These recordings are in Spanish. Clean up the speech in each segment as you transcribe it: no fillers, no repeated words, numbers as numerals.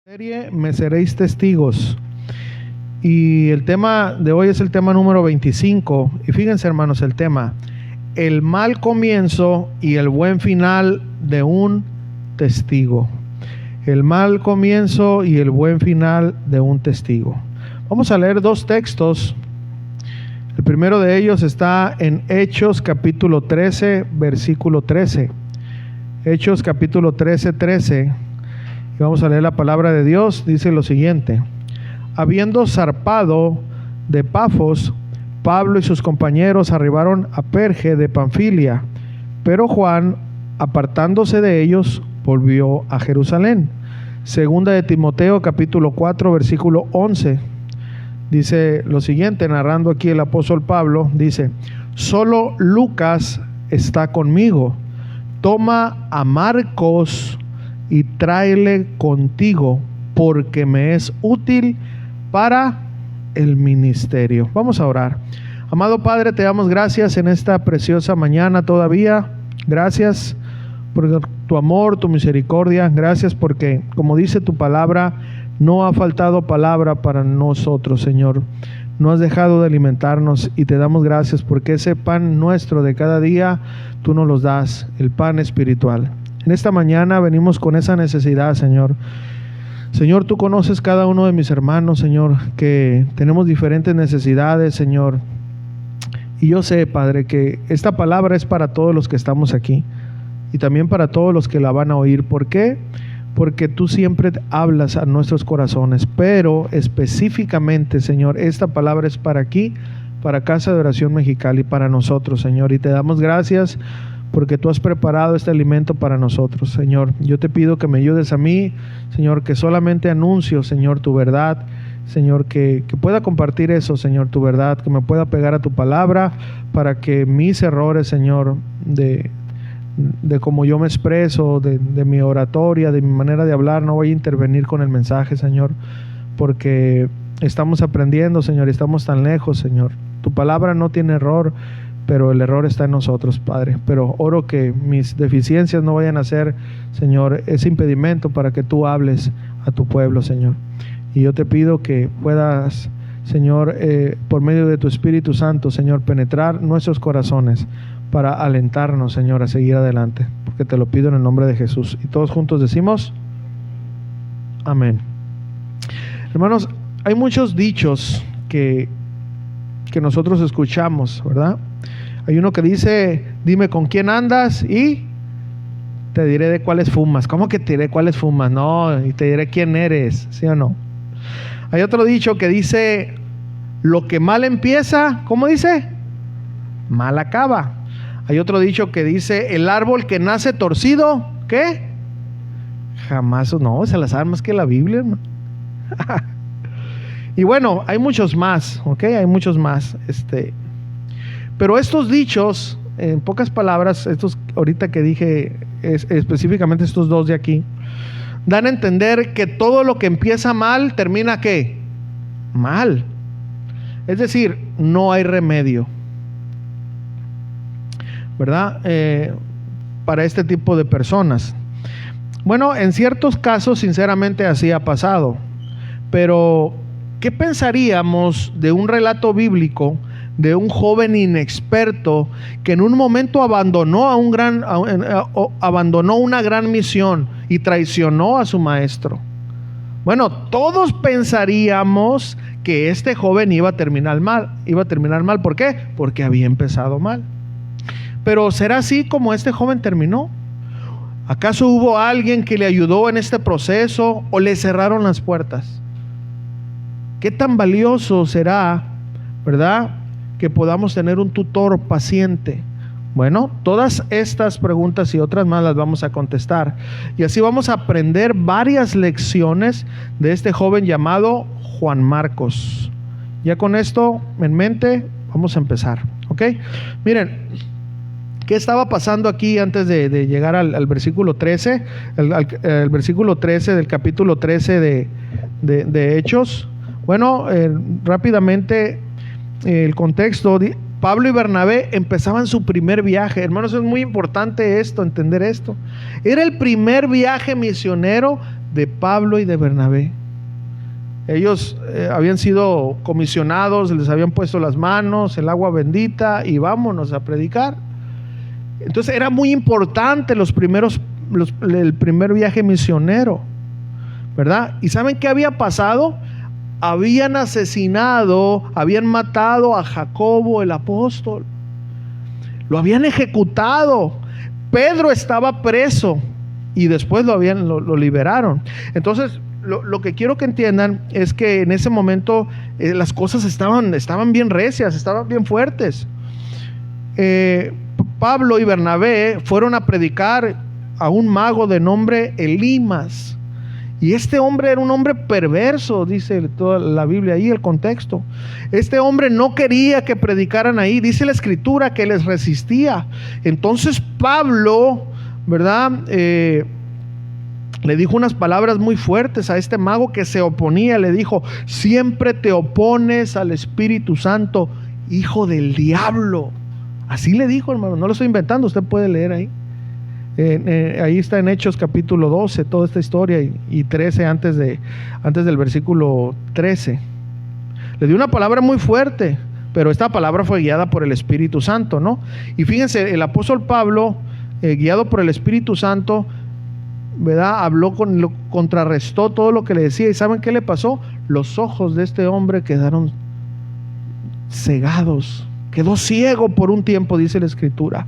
Serie Me seréis testigos, y el tema de hoy es el tema número 25. Y fíjense, hermanos, el tema: el mal comienzo y el buen final de un testigo. El mal comienzo y el buen final de un testigo. Vamos a leer dos textos. El primero de ellos está en Hechos capítulo 13, versículo 13. Hechos capítulo 13. Y vamos a leer la palabra de Dios. Dice lo siguiente: habiendo zarpado de Pafos, Pablo y sus compañeros arribaron a Perge de Panfilia, pero Juan, apartándose de ellos, volvió a Jerusalén. Segunda de Timoteo capítulo 4 versículo 11. Dice lo siguiente, narrando aquí el apóstol Pablo, dice: solo Lucas está conmigo. Toma a Marcos y tráele contigo, porque me es útil para el ministerio. Vamos a orar. Amado Padre, te damos gracias en esta preciosa mañana todavía. Gracias por tu amor, tu misericordia. Gracias porque, como dice tu palabra, no ha faltado palabra para nosotros, Señor. No has dejado de alimentarnos, y te damos gracias porque ese pan nuestro de cada día tú nos los das, el pan espiritual. En esta mañana venimos con esa necesidad, Señor. Señor, tú conoces cada uno de mis hermanos, Señor, que tenemos diferentes necesidades, Señor. Y yo sé, Padre, que esta palabra es para todos los que estamos aquí y también para todos los que la van a oír. ¿Por qué? Porque tú siempre hablas a nuestros corazones, pero específicamente, Señor, esta palabra es para aquí, para Casa de Oración Mexicali, para nosotros, Señor. Y te damos gracias porque tú has preparado este alimento para nosotros, Señor. Yo te pido que me ayudes a mí, Señor, que solamente anuncio, Señor, tu verdad, Señor, que pueda compartir eso, Señor, tu verdad, que me pueda pegar a tu palabra, para que mis errores, Señor, de cómo yo me expreso, de mi oratoria, de mi manera de hablar, no voy a intervenir con el mensaje, Señor, porque estamos aprendiendo, Señor, y estamos tan lejos, Señor. Tu palabra no tiene error, pero el error está en nosotros, Padre. Pero oro que mis deficiencias no vayan a ser, Señor, ese impedimento para que tú hables a tu pueblo, Señor. Y yo te pido que puedas, Señor, por medio de tu Espíritu Santo, Señor, penetrar nuestros corazones para alentarnos, Señor, a seguir adelante, porque te lo pido en el nombre de Jesús. Y todos juntos decimos amén. Hermanos, hay muchos dichos que nosotros escuchamos, ¿verdad? Hay uno que dice: dime con quién andas y te diré de cuáles fumas. ¿Cómo que te diré cuáles fumas? No, y te diré quién eres, ¿sí o no? Hay otro dicho que dice: lo que mal empieza, ¿cómo dice? Mal acaba. Hay otro dicho que dice: el árbol que nace torcido, ¿qué? Jamás. No, se las saben más que la Biblia, ¿no? Y bueno, hay muchos más, ¿ok? Hay muchos más. Pero estos dichos, en pocas palabras, estos ahorita que dije, específicamente estos dos de aquí, dan a entender que todo lo que empieza mal, termina ¿qué? Mal. Es decir, no hay remedio, ¿verdad? Para este tipo de personas. Bueno, en ciertos casos, sinceramente, así ha pasado. Pero ¿qué pensaríamos de un relato bíblico de un joven inexperto que en un momento abandonó una gran misión y traicionó a su maestro? Bueno, todos pensaríamos que este joven iba a terminar mal. ¿Por qué? Porque había empezado mal. Pero ¿será así como este joven terminó? ¿Acaso hubo alguien que le ayudó en este proceso o le cerraron las puertas? ¿Qué tan valioso será, verdad, que podamos tener un tutor paciente? Bueno, todas estas preguntas y otras más las vamos a contestar. Y así vamos a aprender varias lecciones de este joven llamado Juan Marcos. Ya con esto en mente, vamos a empezar, ¿ok? Miren, ¿qué estaba pasando aquí antes de llegar al versículo 13? El versículo 13 del capítulo 13 de Hechos. Bueno, rápidamente el contexto: Pablo y Bernabé empezaban su primer viaje. Hermanos, es muy importante entender esto. Era el primer viaje misionero de Pablo y de Bernabé. Ellos habían sido comisionados, les habían puesto las manos, el agua bendita y vámonos a predicar. Entonces era muy importante el primer viaje misionero, ¿verdad? ¿Y saben qué había pasado? Habían asesinado, habían matado a Jacobo el apóstol. Lo habían ejecutado. Pedro estaba preso y después lo liberaron. Entonces, lo que quiero que entiendan es que en ese momento las cosas estaban bien recias, estaban bien fuertes. Pablo y Bernabé fueron a predicar a un mago de nombre Elimas. Y este hombre era un hombre perverso, dice toda la Biblia ahí, el contexto. Este hombre no quería que predicaran ahí, dice la escritura que les resistía. Entonces Pablo, ¿verdad? Le dijo unas palabras muy fuertes a este mago que se oponía. Le dijo: siempre te opones al Espíritu Santo, hijo del diablo. Así le dijo, hermano, no lo estoy inventando, usted puede leer ahí. Ahí está en Hechos capítulo 12, toda esta historia, y 13 antes del versículo 13. Le dio una palabra muy fuerte, pero esta palabra fue guiada por el Espíritu Santo, ¿no? Y fíjense, el apóstol Pablo, guiado por el Espíritu Santo, ¿verdad? Contrarrestó todo lo que le decía. ¿Y saben qué le pasó? Los ojos de este hombre quedaron cegados, quedó ciego por un tiempo, dice la escritura.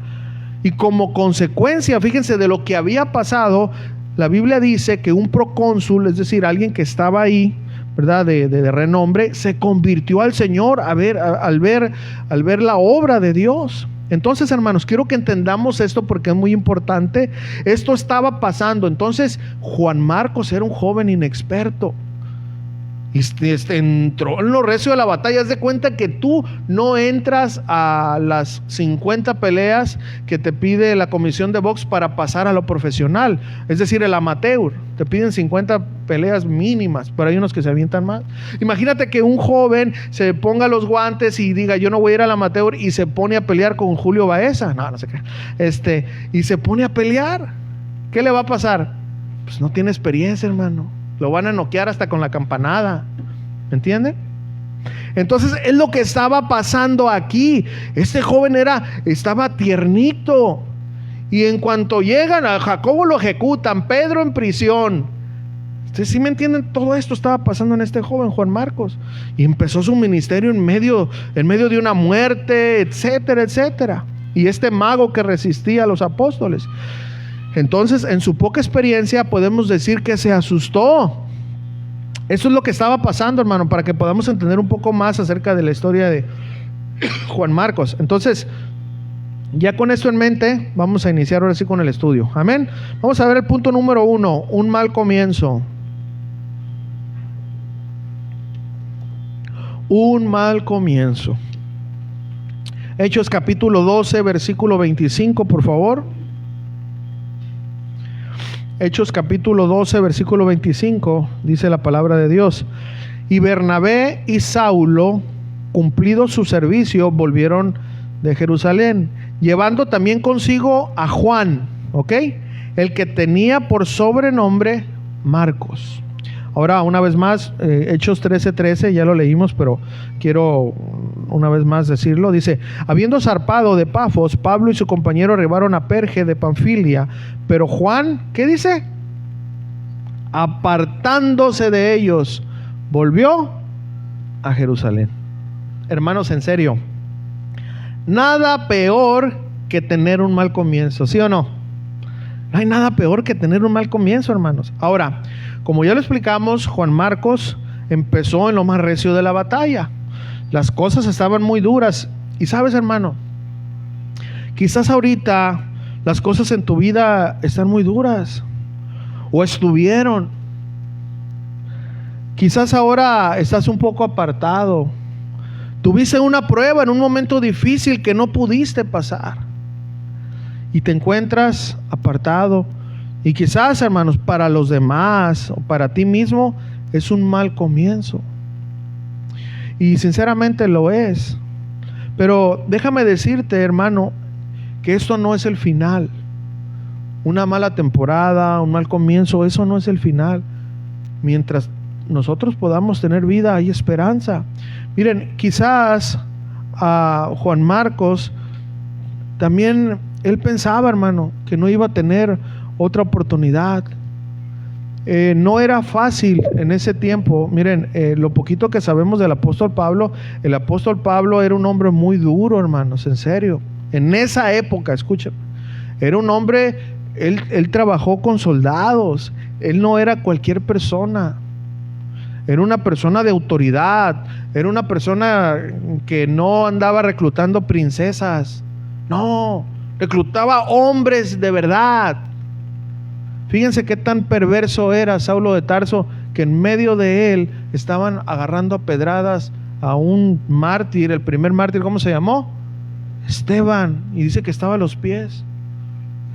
Y como consecuencia, fíjense, de lo que había pasado, la Biblia dice que un procónsul, es decir, alguien que estaba ahí, ¿verdad?, de renombre, se convirtió al Señor al ver la obra de Dios. Entonces, hermanos, quiero que entendamos esto porque es muy importante. Esto estaba pasando. Entonces, Juan Marcos era un joven inexperto. Entró en lo recio de la batalla. Haz de cuenta que tú no entras a las 50 peleas que te pide la comisión de box para pasar a lo profesional, es decir, el amateur. Te piden 50 peleas mínimas, pero hay unos que se avientan más. Imagínate que un joven se ponga los guantes y diga: yo no voy a ir al amateur, y se pone a pelear con Julio Baeza. No sé qué. Y se pone a pelear. ¿Qué le va a pasar? Pues no tiene experiencia, hermano. Lo van a noquear hasta con la campanada. ¿Me entienden? Entonces es lo que estaba pasando aquí. Este joven estaba tiernito. Y en cuanto llegan a Jacobo, lo ejecutan. Pedro en prisión. ¿Ustedes sí me entienden? Todo esto estaba pasando en este joven Juan Marcos. Y empezó su ministerio en medio de una muerte, etcétera, etcétera. Y este mago que resistía a los apóstoles. Entonces, en su poca experiencia, podemos decir que se asustó. Eso es lo que estaba pasando, hermano, para que podamos entender un poco más acerca de la historia de Juan Marcos. Entonces, ya con esto en mente, vamos a iniciar ahora sí con el estudio. Amén. Vamos a ver el punto número 1, un mal comienzo. Un mal comienzo. Hechos capítulo 12, versículo 25, por favor. Hechos capítulo 12, versículo 25, dice la palabra de Dios: y Bernabé y Saulo, cumplido su servicio, volvieron de Jerusalén, llevando también consigo a Juan, ¿ok?, el que tenía por sobrenombre Marcos. Ahora, una vez más, Hechos 13:13, ya lo leímos, pero quiero una vez más decirlo. Dice: habiendo zarpado de Pafos, Pablo y su compañero arribaron a Perge de Panfilia, pero Juan, ¿qué dice? Apartándose de ellos, volvió a Jerusalén. Hermanos, en serio, nada peor que tener un mal comienzo, ¿sí o no? No hay nada peor que tener un mal comienzo, hermanos. Ahora, como ya lo explicamos, Juan Marcos empezó en lo más recio de la batalla. Las cosas estaban muy duras. Y sabes, hermano, quizás ahorita las cosas en tu vida están muy duras, o estuvieron. Quizás ahora estás un poco apartado. Tuviste una prueba en un momento difícil que no pudiste pasar, y te encuentras apartado. Y quizás, hermanos, para los demás o para ti mismo es un mal comienzo. Y sinceramente lo es. Pero déjame decirte, hermano, que esto no es el final. Una mala temporada, un mal comienzo, eso no es el final. mientras nosotros podamos tener vida, hay esperanza. Miren, quizás a Juan Marcos también él pensaba, hermano, que no iba a tener otra oportunidad. No era fácil en ese tiempo. Miren, lo poquito que sabemos del apóstol Pablo, el apóstol Pablo era un hombre muy duro, hermanos, en serio. En esa época, escuchen, era un hombre, él trabajó con soldados, él no era cualquier persona. Era una persona de autoridad, era una persona que no andaba reclutando princesas, no, reclutaba hombres de verdad. Fíjense qué tan perverso era Saulo de Tarso, que en medio de él estaban agarrando a pedradas a un mártir, el primer mártir, ¿cómo se llamó? Esteban, y dice que estaba a los pies,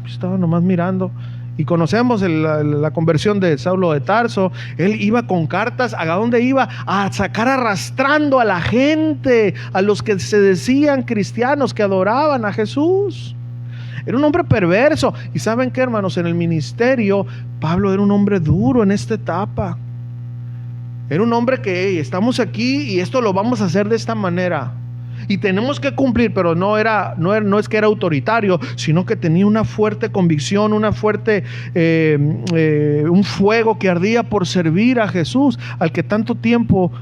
estaba nomás mirando. Y conocemos la conversión de Saulo de Tarso. Él iba con cartas. ¿A dónde iba? A sacar arrastrando a la gente, a los que se decían cristianos, que adoraban a Jesús. Era un hombre perverso. Y ¿saben qué, hermanos? En el ministerio, Pablo era un hombre duro en esta etapa. Era un hombre que, hey, estamos aquí y esto lo vamos a hacer de esta manera. Y tenemos que cumplir, pero no es que era autoritario, sino que tenía una fuerte convicción, una fuerte un fuego que ardía por servir a Jesús, al que tanto tiempo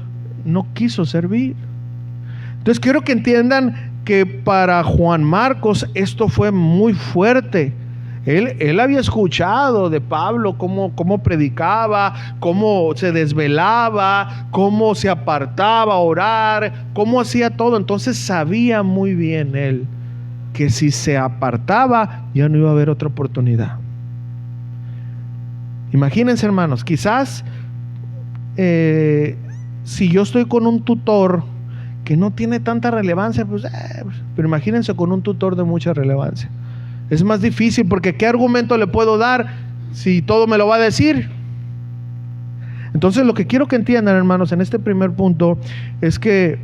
no quiso servir. Entonces quiero que entiendan que para Juan Marcos esto fue muy fuerte. Él había escuchado de Pablo cómo predicaba, cómo se desvelaba, cómo se apartaba a orar, cómo hacía todo. Entonces sabía muy bien él que si se apartaba ya no iba a haber otra oportunidad. Imagínense, hermanos, quizás si yo estoy con un tutor que no tiene tanta relevancia, pero imagínense con un tutor de mucha relevancia. Es más difícil, porque ¿qué argumento le puedo dar si todo me lo va a decir? Entonces lo que quiero que entiendan, hermanos, en este primer punto es que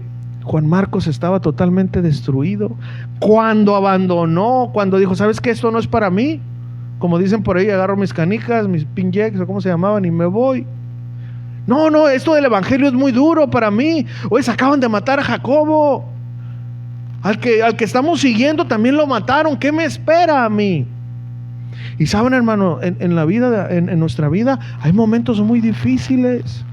Juan Marcos estaba totalmente destruido. Cuando abandonó, cuando dijo, ¿sabes qué? Esto no es para mí. Como dicen por ahí, agarro mis canicas, mis pinjecks, o cómo se llamaban, y me voy. No, esto del evangelio es muy duro para mí. Oye, se acaban de matar a Jacobo. Al que estamos siguiendo también lo mataron. ¿Qué me espera a mí? Y saben, hermano, en la vida, en nuestra vida hay momentos muy difíciles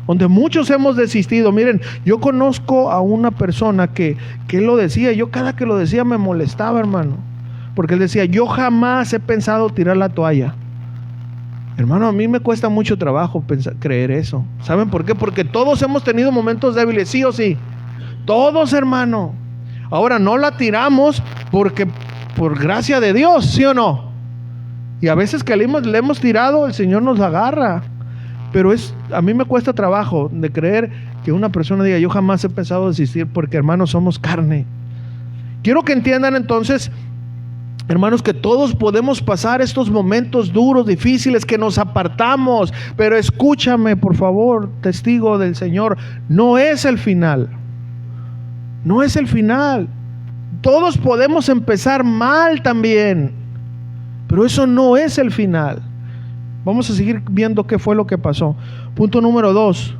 donde muchos hemos desistido. Miren, yo conozco a una persona que él lo decía. Yo cada que lo decía me molestaba, hermano, porque él decía, yo jamás he pensado tirar la toalla. Hermano, a mí me cuesta mucho trabajo creer eso. ¿Saben por qué? Porque todos hemos tenido momentos débiles, sí o sí. Todos, hermano. Ahora no la tiramos porque por gracia de Dios, ¿sí o no? Y a veces que le hemos tirado, el Señor nos agarra. Pero a mí me cuesta trabajo de creer que una persona diga, yo jamás he pensado desistir, porque, hermanos, somos carne. Quiero que entiendan entonces, hermanos, que todos podemos pasar estos momentos duros, difíciles, que nos apartamos. Pero escúchame, por favor, testigo del Señor, no es el final. No es el final. Todos podemos empezar mal también, pero eso no es el final. Vamos a seguir viendo qué fue lo que pasó. Punto número 2.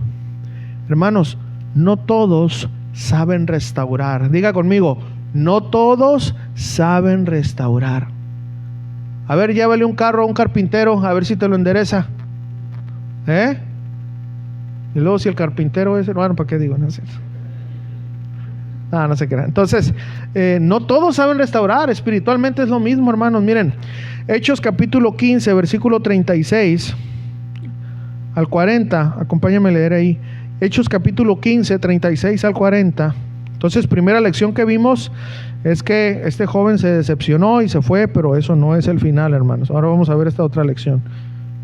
Hermanos, no todos saben restaurar. Diga conmigo, no todos saben restaurar. A ver, llévale un carro a un carpintero, a ver si te lo endereza. Y luego si el carpintero es, bueno, ¿para qué digo? No sé. No se crean. Entonces, no todos saben restaurar. Espiritualmente es lo mismo, hermanos. Miren, Hechos capítulo 15, versículo 36 al 40. Acompáñame a leer ahí. Hechos capítulo 15, 36 al 40. Entonces, primera lección que vimos es que este joven se decepcionó y se fue, pero eso no es el final, hermanos. Ahora vamos a ver esta otra lección.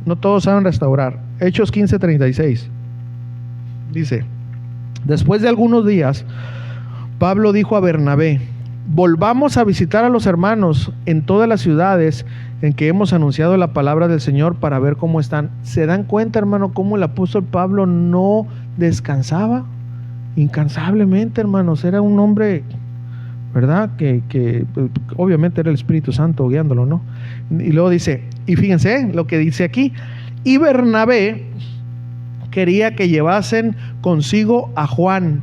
No todos saben restaurar. Hechos 15, 36. Dice, después de algunos días, Pablo dijo a Bernabé, volvamos a visitar a los hermanos en todas las ciudades en que hemos anunciado la palabra del Señor para ver cómo están. ¿Se dan cuenta, hermano, cómo el apóstol Pablo no descansaba? Incansablemente, hermanos. Era un hombre, ¿verdad? Que obviamente era el Espíritu Santo guiándolo, ¿no? Y luego dice, y fíjense lo que dice aquí, y Bernabé quería que llevasen consigo a Juan,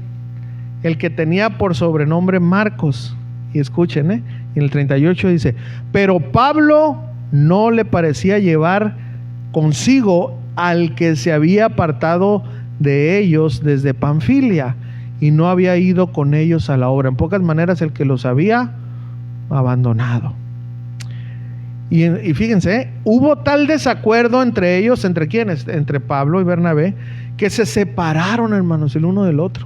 el que tenía por sobrenombre Marcos. Y escuchen, en el 38 dice: pero Pablo no le parecía llevar consigo al que se había apartado de ellos desde Panfilia y no había ido con ellos a la obra. En pocas maneras, el que los había abandonado. Y fíjense, hubo tal desacuerdo entre ellos, ¿entre quiénes? Entre Pablo y Bernabé, que se separaron, hermanos, el uno del otro.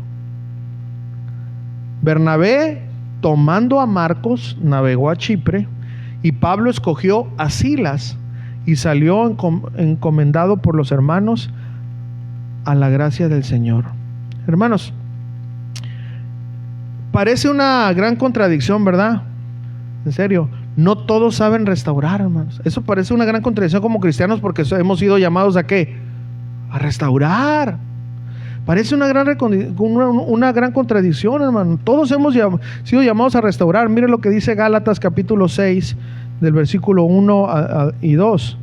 Bernabé, tomando a Marcos, navegó a Chipre, y Pablo escogió a Silas y salió encomendado por los hermanos a la gracia del Señor. Hermanos, parece una gran contradicción, ¿verdad? En serio, no todos saben restaurar, hermanos. Eso parece una gran contradicción como cristianos, porque hemos sido llamados ¿a qué? A restaurar. Parece una gran contradicción, hermano. Todos hemos sido llamados a restaurar. Mire lo que dice Gálatas capítulo 6, del versículo 1 y 2.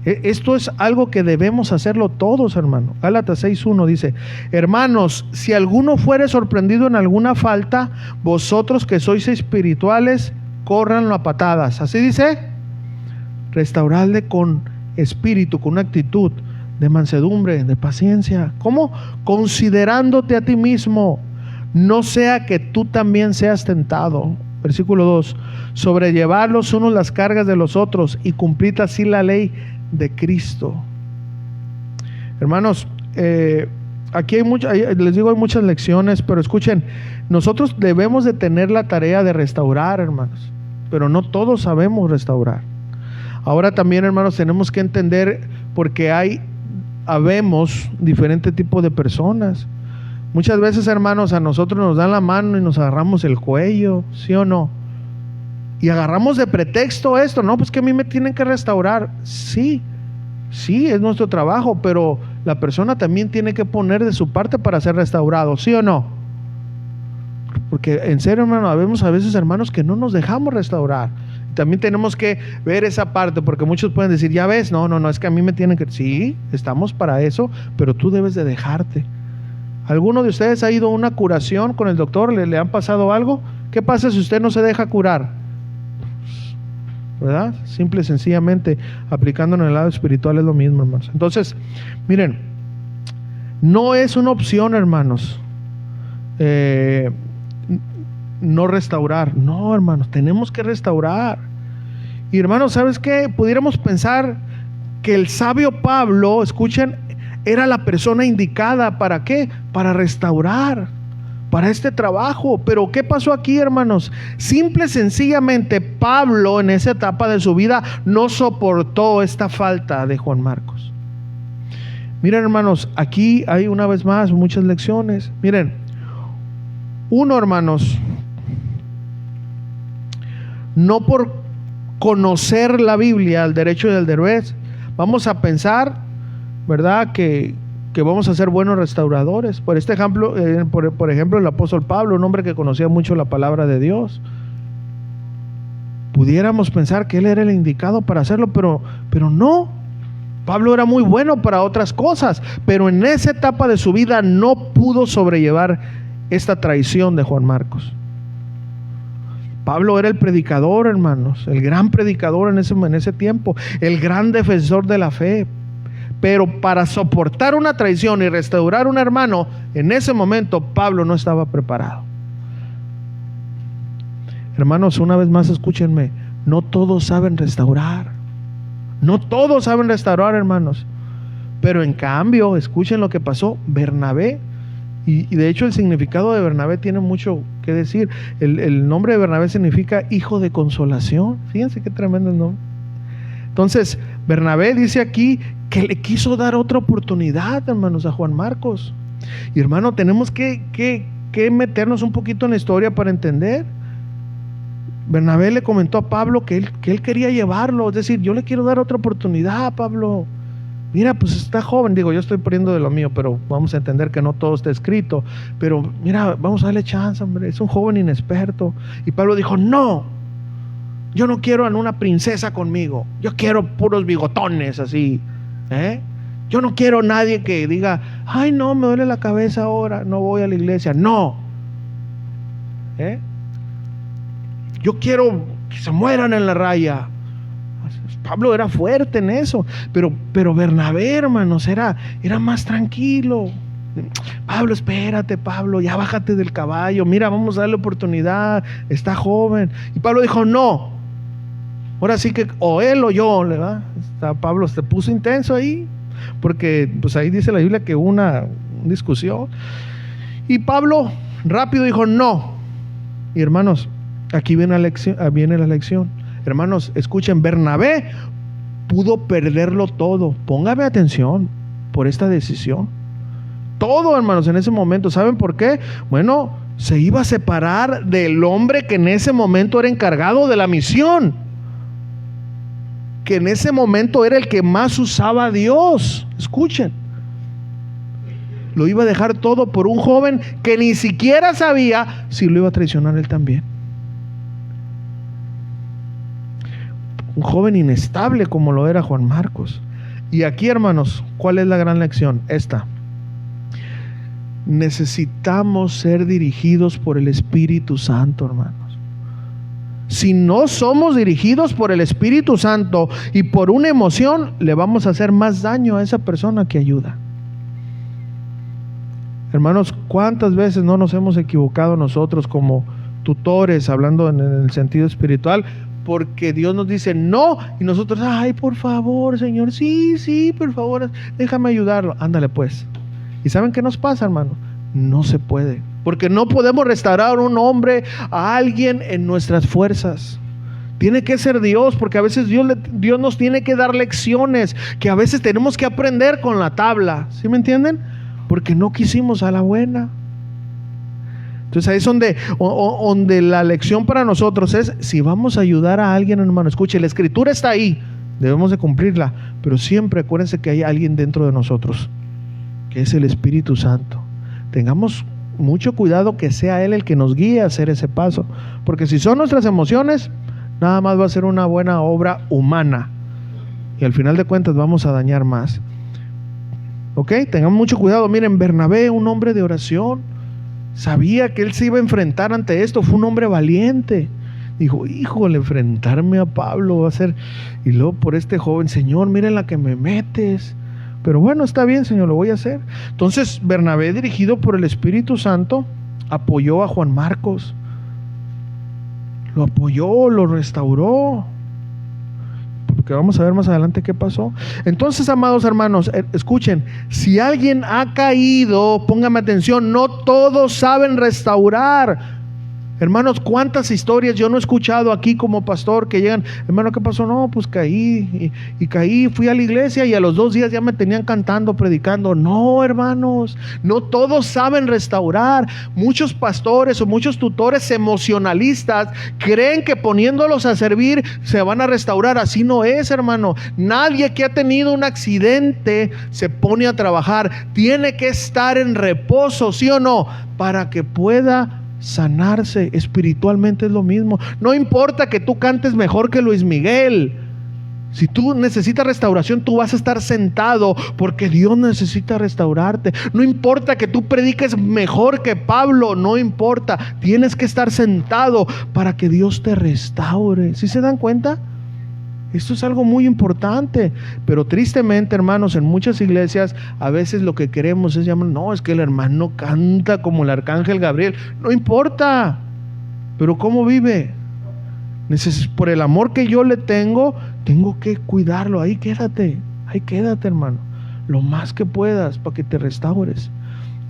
Esto es algo que debemos hacerlo todos, hermano. Gálatas 6:1 dice: hermanos, si alguno fuere sorprendido en alguna falta, vosotros que sois espirituales, córranlo a patadas. Así dice: restauradle con espíritu, con una actitud de mansedumbre, de paciencia. ¿Cómo? Considerándote a ti mismo, no sea que tú también seas tentado. Versículo 2: sobrellevar los unos las cargas de los otros y cumplid así la ley de Cristo. Hermanos, aquí les digo, hay muchas lecciones, pero escuchen, nosotros debemos de tener la tarea de restaurar, hermanos, pero no todos sabemos restaurar. Ahora también, hermanos, tenemos que entender, porque habemos diferente tipo de personas. Muchas veces, hermanos, a nosotros nos dan la mano y nos agarramos el cuello, ¿sí o no? Y agarramos de pretexto esto, no, pues que a mí me tienen que restaurar. Sí, es nuestro trabajo, pero la persona también tiene que poner de su parte para ser restaurado, ¿sí o no? Porque en serio, hermano, habemos a veces, hermanos, que no nos dejamos restaurar. También tenemos que ver esa parte, porque muchos pueden decir: ya ves, no, es que a mí me tienen que... Sí, estamos para eso, pero tú debes de dejarte. ¿Alguno de ustedes ha ido a una curación con el doctor? ¿Le han pasado algo? ¿Qué pasa si usted no se deja curar? ¿Verdad? Simple y sencillamente, aplicando en el lado espiritual es lo mismo, hermanos. Entonces, miren, no es una opción, hermanos, no restaurar. No, hermanos, tenemos que restaurar. Y hermanos, ¿sabes qué? Pudiéramos pensar que el sabio Pablo, escuchen, era la persona indicada. ¿Para qué? Para restaurar, para este trabajo. Pero ¿qué pasó aquí, hermanos? Simple y sencillamente, Pablo en esa etapa de su vida no soportó esta falta de Juan Marcos. Miren, hermanos, aquí hay una vez más muchas lecciones. Miren, uno, hermanos, no por conocer la Biblia, al derecho y al deber, vamos a pensar, ¿verdad?, que vamos a ser buenos restauradores. Por este ejemplo, por ejemplo, el apóstol Pablo, un hombre que conocía mucho la palabra de Dios, pudiéramos pensar que él era el indicado para hacerlo, pero no. Pablo era muy bueno para otras cosas, pero en esa etapa de su vida no pudo sobrellevar esta traición de Juan Marcos. Pablo era el predicador, hermanos, el gran predicador en ese tiempo, el gran defensor de la fe. Pero para soportar una traición y restaurar a un hermano, en ese momento Pablo no estaba preparado. Hermanos, una vez más escúchenme, no todos saben restaurar. No todos saben restaurar, hermanos. Pero en cambio, escuchen lo que pasó. Bernabé, y de hecho el significado de Bernabé tiene mucho que decir. El nombre de Bernabé significa hijo de consolación. Fíjense qué tremendo el nombre. Entonces, Bernabé dice aquí que le quiso dar otra oportunidad, hermanos, a Juan Marcos. Y hermano, tenemos que meternos un poquito en la historia para entender. Bernabé le comentó a Pablo que él quería llevarlo, es decir, yo le quiero dar otra oportunidad a Pablo. Mira, pues está joven, digo, yo estoy poniendo de lo mío, pero vamos a entender que no todo está escrito. Pero mira, vamos a darle chance, hombre, es un joven inexperto. Y Pablo dijo: no, yo no quiero a una princesa conmigo, yo quiero puros bigotones así, Yo no quiero nadie que diga, ay no, me duele la cabeza ahora, no voy a la iglesia. No. Yo quiero que se mueran en la raya. Pablo era fuerte en eso, pero Bernabé, hermanos, era más tranquilo. Pablo, espérate, Pablo, ya bájate del caballo, mira, vamos a darle oportunidad, está joven. Y Pablo dijo, no, ahora sí que o él o yo, ¿verdad? Pablo se puso intenso ahí, porque pues ahí dice la Biblia que hubo una discusión. Y Pablo rápido dijo, no. Y hermanos, aquí viene la lección. Hermanos, escuchen, Bernabé pudo perderlo todo. Póngame atención por esta decisión. Todo, hermanos, en ese momento. ¿Saben por qué? Bueno, se iba a separar del hombre que en ese momento era encargado de la misión, que en ese momento era el que más usaba a Dios. Escuchen, lo iba a dejar todo por un joven que ni siquiera sabía si lo iba a traicionar él también. Un joven inestable como lo era Juan Marcos. Y aquí, hermanos, ¿cuál es la gran lección? Esta: necesitamos ser dirigidos por el Espíritu Santo, hermanos. Si no somos dirigidos por el Espíritu Santo y por una emoción, le vamos a hacer más daño a esa persona que ayuda. Hermanos, ¿cuántas veces no nos hemos equivocado nosotros como tutores, hablando en el sentido espiritual? Porque Dios nos dice no, y nosotros, ay, por favor, Señor, sí, por favor, déjame ayudarlo. Ándale pues. ¿Y saben qué nos pasa, hermano? No se puede, porque no podemos restaurar a un hombre, a alguien en nuestras fuerzas. Tiene que ser Dios, porque a veces Dios nos tiene que dar lecciones que a veces tenemos que aprender con la tabla. ¿Sí me entienden? Porque no quisimos a la buena. Entonces ahí es donde la lección para nosotros es, si vamos a ayudar a alguien, hermano, escuche, la escritura está ahí, debemos de cumplirla, pero siempre acuérdense que hay alguien dentro de nosotros, que es el Espíritu Santo. Tengamos mucho cuidado que sea Él el que nos guíe a hacer ese paso, porque si son nuestras emociones, nada más va a ser una buena obra humana, y al final de cuentas vamos a dañar más. ¿Ok? Tengamos mucho cuidado. Miren, Bernabé, un hombre de oración, sabía que él se iba a enfrentar ante esto, fue un hombre valiente. Dijo, híjole, enfrentarme a Pablo va a ser, y luego por este joven, Señor, miren la que me metes. Pero bueno, está bien, Señor, lo voy a hacer. Entonces Bernabé, dirigido por el Espíritu Santo, apoyó a Juan Marcos, lo apoyó, lo restauró, porque vamos a ver más adelante qué pasó. Entonces, amados hermanos, escuchen, si alguien ha caído, póngame atención, no todos saben restaurar. Hermanos, cuántas historias yo no he escuchado aquí como pastor que llegan, hermano, ¿qué pasó? No, pues caí y caí, fui a la iglesia y a los 2 días ya me tenían cantando, predicando. No, hermanos, no todos saben restaurar. Muchos pastores o muchos tutores emocionalistas creen que poniéndolos a servir se van a restaurar. Así no es, hermano. Nadie que ha tenido un accidente se pone a trabajar. Tiene que estar en reposo, ¿sí o no? Para que pueda sanarse. Espiritualmente es lo mismo. No importa que tú cantes mejor que Luis Miguel. Si tú necesitas restauración, tú vas a estar sentado porque Dios necesita restaurarte. No importa que tú prediques mejor que Pablo, no importa. Tienes que estar sentado para que Dios te restaure. ¿Sí se dan cuenta? Esto es algo muy importante, pero tristemente, hermanos, en muchas iglesias a veces lo que queremos es llamar, no, es que el hermano canta como el arcángel Gabriel. No importa, pero ¿cómo vive? Por el amor que yo le tengo que cuidarlo. Ahí quédate, hermano, lo más que puedas para que te restaures.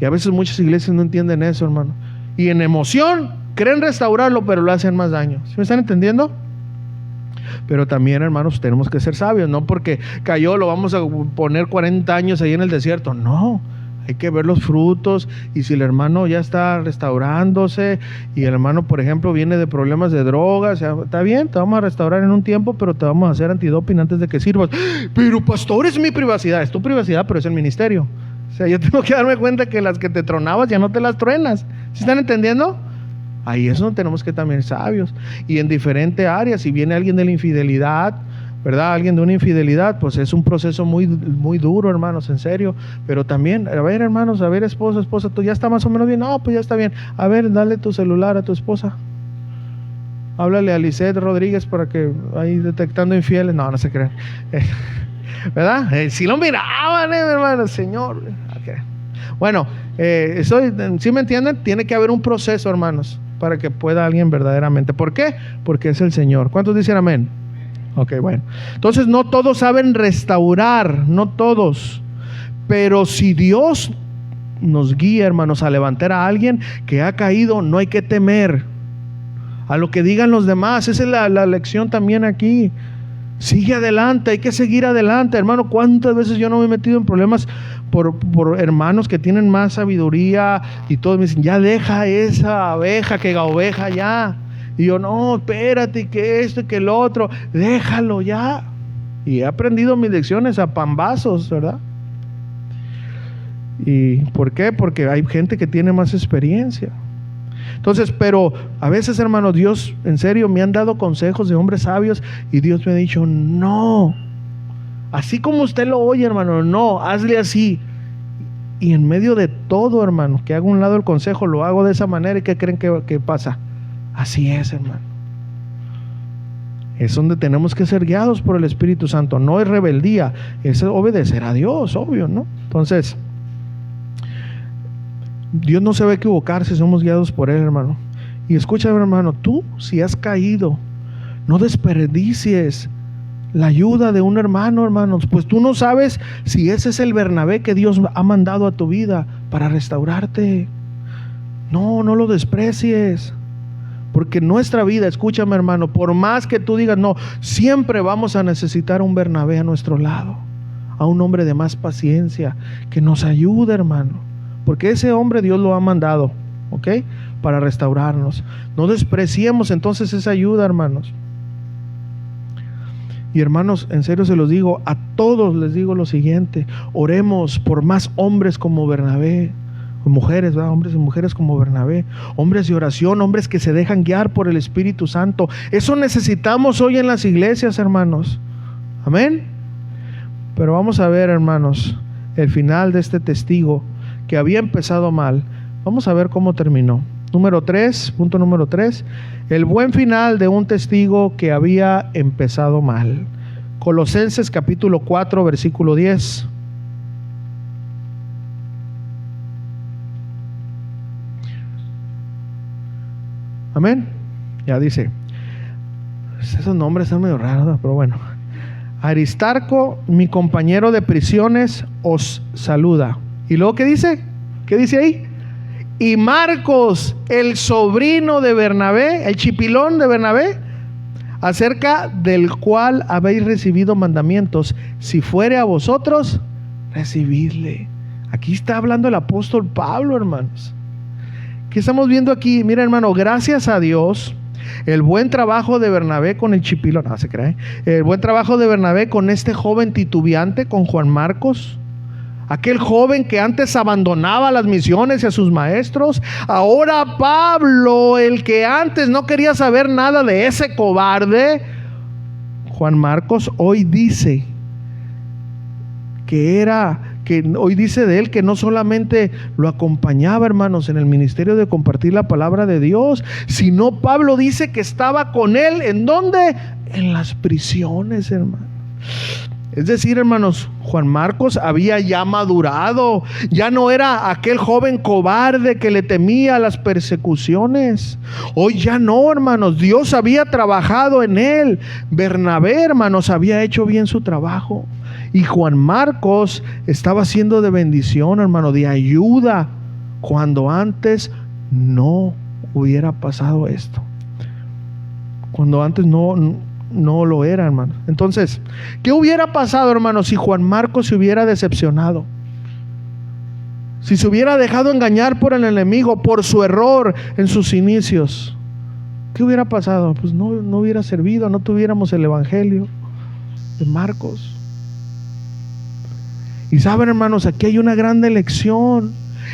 Y a veces muchas iglesias no entienden eso, hermano, y en emoción creen restaurarlo, pero lo hacen más daño. ¿Sí me están entendiendo? Pero también, hermanos, tenemos que ser sabios. No porque cayó lo vamos a poner 40 años ahí en el desierto. No, hay que ver los frutos. Y si el hermano ya está restaurándose y el hermano, por ejemplo, viene de problemas de drogas, está bien, te vamos a restaurar en un tiempo, pero te vamos a hacer antidoping antes de que sirvas. Pero pastor, es mi privacidad. Es tu privacidad, pero es el ministerio. O sea, yo tengo que darme cuenta que las que te tronabas ya no te las truenas. ¿Sí están entendiendo? Ahí es donde tenemos que también ser sabios. Y en diferentes áreas, si viene alguien de la infidelidad, ¿verdad? Alguien de una infidelidad, pues es un proceso muy, muy duro, hermanos, en serio. Pero también, a ver, hermanos, a ver, esposa, tú ya está más o menos bien. No, pues ya está bien. A ver, dale tu celular a tu esposa. Háblale a Lisette Rodríguez para que ahí detectando infieles. No, no se crean. ¿Verdad? Si lo miraban, hermano, Señor. Okay. Bueno, ¿sí me entienden? Tiene que haber un proceso, hermanos, para que pueda alguien verdaderamente. ¿Por qué? Porque es el Señor. ¿Cuántos dicen amén? Ok, bueno. Entonces, no todos saben restaurar, no todos. Pero si Dios nos guía, hermanos, a levantar a alguien que ha caído, no hay que temer a lo que digan los demás. Esa es la lección también aquí. Sigue adelante, hay que seguir adelante, hermano. ¿Cuántas veces yo no me he metido en problemas por hermanos que tienen más sabiduría y todos me dicen, ya deja esa abeja que oveja ya? Y yo, no, espérate, que esto y que el otro, déjalo ya. Y he aprendido mis lecciones a pambazos, ¿verdad? ¿Y por qué? Porque hay gente que tiene más experiencia. Entonces, pero a veces, hermano, Dios, en serio, me han dado consejos de hombres sabios y Dios me ha dicho, no, así como usted lo oye, hermano, no, hazle así. Y en medio de todo, hermano, que hago a un lado el consejo, lo hago de esa manera. ¿Y qué creen que pasa? Así es, hermano. Es donde tenemos que ser guiados por el Espíritu Santo. No es rebeldía, es obedecer a Dios, obvio, ¿no? Entonces, Dios no se va a equivocar si somos guiados por Él, hermano. Y escúchame, hermano, tú si has caído, no desperdicies la ayuda de un hermano, hermanos. Pues tú no sabes si ese es el Bernabé que Dios ha mandado a tu vida para restaurarte. No lo desprecies. Porque nuestra vida, escúchame, hermano, por más que tú digas no, siempre vamos a necesitar un Bernabé a nuestro lado, a un hombre de más paciencia, que nos ayude, hermano, porque ese hombre Dios lo ha mandado, ¿ok? Para restaurarnos. No despreciemos entonces esa ayuda, hermanos. Y hermanos, en serio se los digo, a todos les digo lo siguiente: oremos por más hombres como Bernabé, mujeres, ¿verdad? Hombres y mujeres como Bernabé, hombres de oración, hombres que se dejan guiar por el Espíritu Santo. Eso necesitamos hoy en las iglesias, hermanos. Amén. Pero vamos a ver, hermanos, el final de este testigo que había empezado mal. Vamos a ver cómo terminó. Punto número 3, el buen final de un testigo que había empezado mal. Colosenses capítulo 4, versículo 10. Amén. Ya dice, esos nombres son medio raros, pero bueno. Aristarco, mi compañero de prisiones, os saluda. ¿Y luego qué dice? ¿Qué dice ahí? Y Marcos, el sobrino de Bernabé, el chipilón de Bernabé, acerca del cual habéis recibido mandamientos, si fuere a vosotros, recibidle. Aquí está hablando el apóstol Pablo, hermanos. ¿Qué estamos viendo aquí? Mira, hermano, gracias a Dios, el buen trabajo de Bernabé con el chipilón, no se cree, el buen trabajo de Bernabé con este joven titubeante, con Juan Marcos, aquel joven que antes abandonaba las misiones y a sus maestros. Ahora Pablo, el que antes no quería saber nada de ese cobarde, Juan Marcos, hoy dice hoy dice de él que no solamente lo acompañaba, hermanos, en el ministerio de compartir la palabra de Dios, sino Pablo dice que estaba con él. ¿En dónde? En las prisiones, hermanos. Es decir, hermanos, Juan Marcos había ya madurado, ya no era aquel joven cobarde que le temía las persecuciones. Hoy ya no, hermanos, Dios había trabajado en él. Bernabé, hermanos, había hecho bien su trabajo. Y Juan Marcos estaba siendo de bendición, hermano, de ayuda, cuando antes no hubiera pasado esto. Cuando antes no lo era, hermano. Entonces, ¿qué hubiera pasado, hermano, si Juan Marcos se hubiera decepcionado? Si se hubiera dejado engañar por el enemigo, por su error en sus inicios. ¿Qué hubiera pasado? Pues no hubiera servido, no tuviéramos el evangelio de Marcos. Y saben, hermanos, aquí hay una gran lección.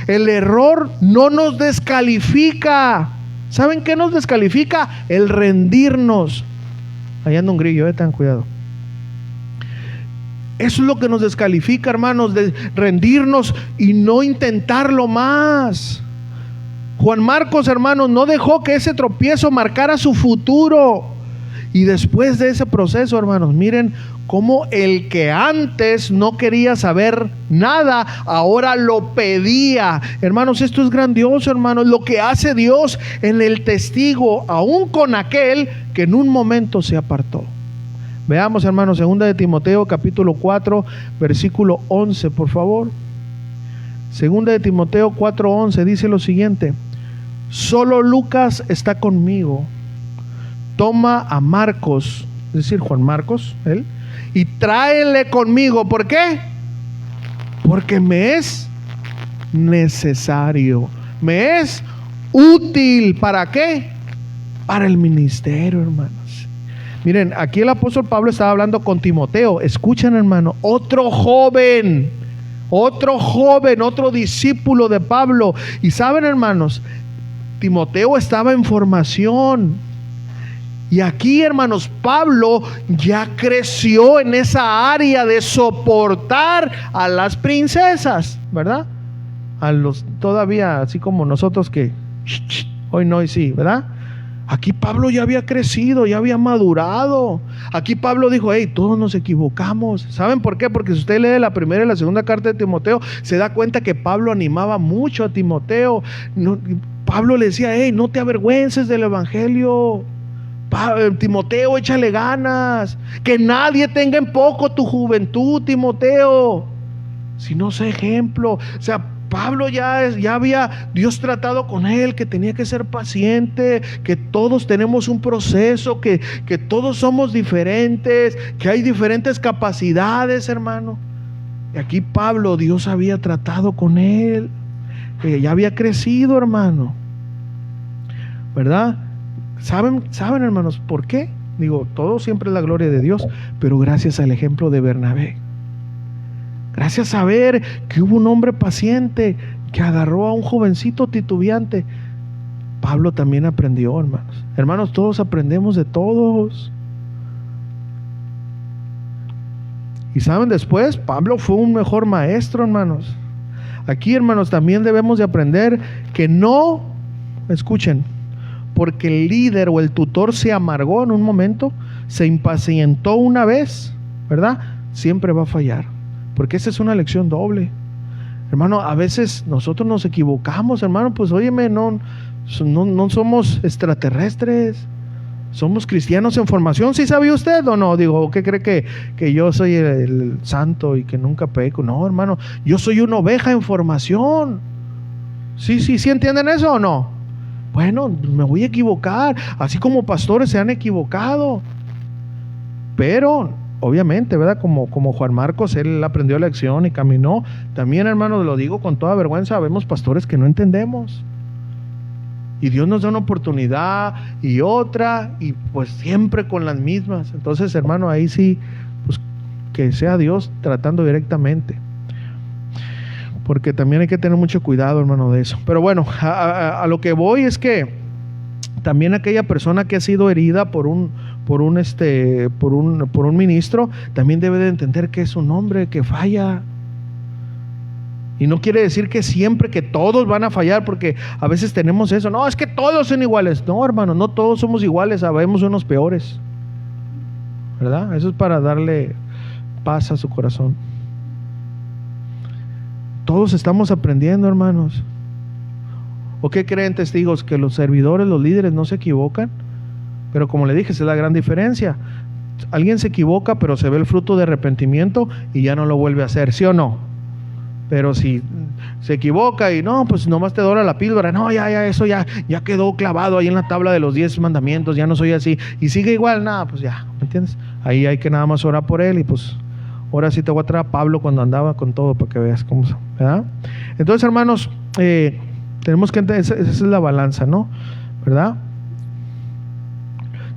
El error no nos descalifica. ¿Saben qué nos descalifica? El rendirnos. Ahí anda un grillo, ten cuidado. Eso es lo que nos descalifica, hermanos, de rendirnos y no intentarlo más. Juan Marcos, hermanos, no dejó que ese tropiezo marcara su futuro. Y después de ese proceso, hermanos, miren cómo el que antes no quería saber nada, ahora lo pedía. Hermanos, esto es grandioso, hermanos, lo que hace Dios en el testigo, aún con aquel que en un momento se apartó. Veamos, hermanos, 2 de Timoteo, capítulo 4, versículo 11, por favor. 2 de Timoteo 4:11 dice lo siguiente: solo Lucas está conmigo. Toma a Marcos, es decir, Juan Marcos, él, y tráele conmigo. ¿Por qué? Porque me es necesario, me es útil. ¿Para qué? Para el ministerio, hermanos. Miren, aquí el apóstol Pablo estaba hablando con Timoteo. Escuchen, hermano, otro joven, otro discípulo de Pablo. Y saben, hermanos, Timoteo estaba en formación. Y aquí, hermanos, Pablo ya creció en esa área de soportar a las princesas, ¿verdad? A los todavía, así como nosotros que hoy no y sí, ¿verdad? Aquí Pablo ya había crecido, ya había madurado. Aquí Pablo dijo: hey, todos nos equivocamos. ¿Saben por qué? Porque si usted lee la primera y la segunda carta de Timoteo, se da cuenta que Pablo animaba mucho a Timoteo. Pablo le decía: hey, no te avergüences del evangelio. Timoteo, échale ganas. Que nadie tenga en poco tu juventud, Timoteo. Si no, sé ejemplo. O sea, Pablo ya había Dios tratado con él, que tenía que ser paciente, que todos tenemos un proceso, que todos somos diferentes, que hay diferentes capacidades, hermano. Y aquí Pablo, Dios había tratado con él, que ya había crecido, hermano, ¿verdad? ¿Saben, hermanos, por qué? Digo, todo siempre es la gloria de Dios, pero gracias al ejemplo de Bernabé. Gracias a ver que hubo un hombre paciente que agarró a un jovencito titubeante. Pablo también aprendió, hermanos. Hermanos, todos aprendemos de todos. Y saben, después Pablo fue un mejor maestro, hermanos. Aquí, hermanos, también debemos de aprender que no, escuchen, porque el líder o el tutor se amargó en un momento, se impacientó una vez, ¿verdad? Siempre va a fallar. Porque esa es una lección doble. Hermano, a veces nosotros nos equivocamos, hermano. Pues óyeme, no somos extraterrestres. Somos cristianos en formación. ¿Sí sabía usted o no? Digo, ¿qué cree que yo soy el santo y que nunca peco? No, hermano, yo soy una oveja en formación. ¿Sí entienden eso o no? Bueno, me voy a equivocar. Así como pastores se han equivocado. Pero obviamente, ¿verdad? Como Juan Marcos, él aprendió la lección y caminó. También, hermanos, lo digo con toda vergüenza, vemos pastores que no entendemos. Y Dios nos da una oportunidad y otra, y pues siempre con las mismas. Entonces, hermano, ahí sí, pues que sea Dios tratando directamente. Porque también hay que tener mucho cuidado, hermano, de eso. Pero bueno, a lo que voy es que también aquella persona que ha sido herida por un ministro, también debe de entender que es un hombre que falla. Y no quiere decir que siempre, que todos van a fallar, porque a veces tenemos eso. No, es que todos son iguales. No, hermano, no todos somos iguales, sabemos unos peores, ¿verdad? Eso es para darle paz a su corazón. Todos estamos aprendiendo, hermanos. ¿O qué creen, testigos? Que los servidores, los líderes no se equivocan. Pero como le dije, esa es la gran diferencia. Alguien se equivoca, pero se ve el fruto de arrepentimiento y ya no lo vuelve a hacer, ¿sí o no? Pero si se equivoca y no, pues nomás te dora la píldora, no, eso ya quedó clavado ahí en la tabla de los 10 mandamientos, ya no soy así, y sigue igual, nada, pues ya, ¿me entiendes? Ahí hay que nada más orar por él, y pues ahora sí te voy a traer a Pablo cuando andaba con todo, para que veas cómo, ¿verdad? Entonces, hermanos, tenemos que entender, esa es la balanza, ¿no? ¿Verdad?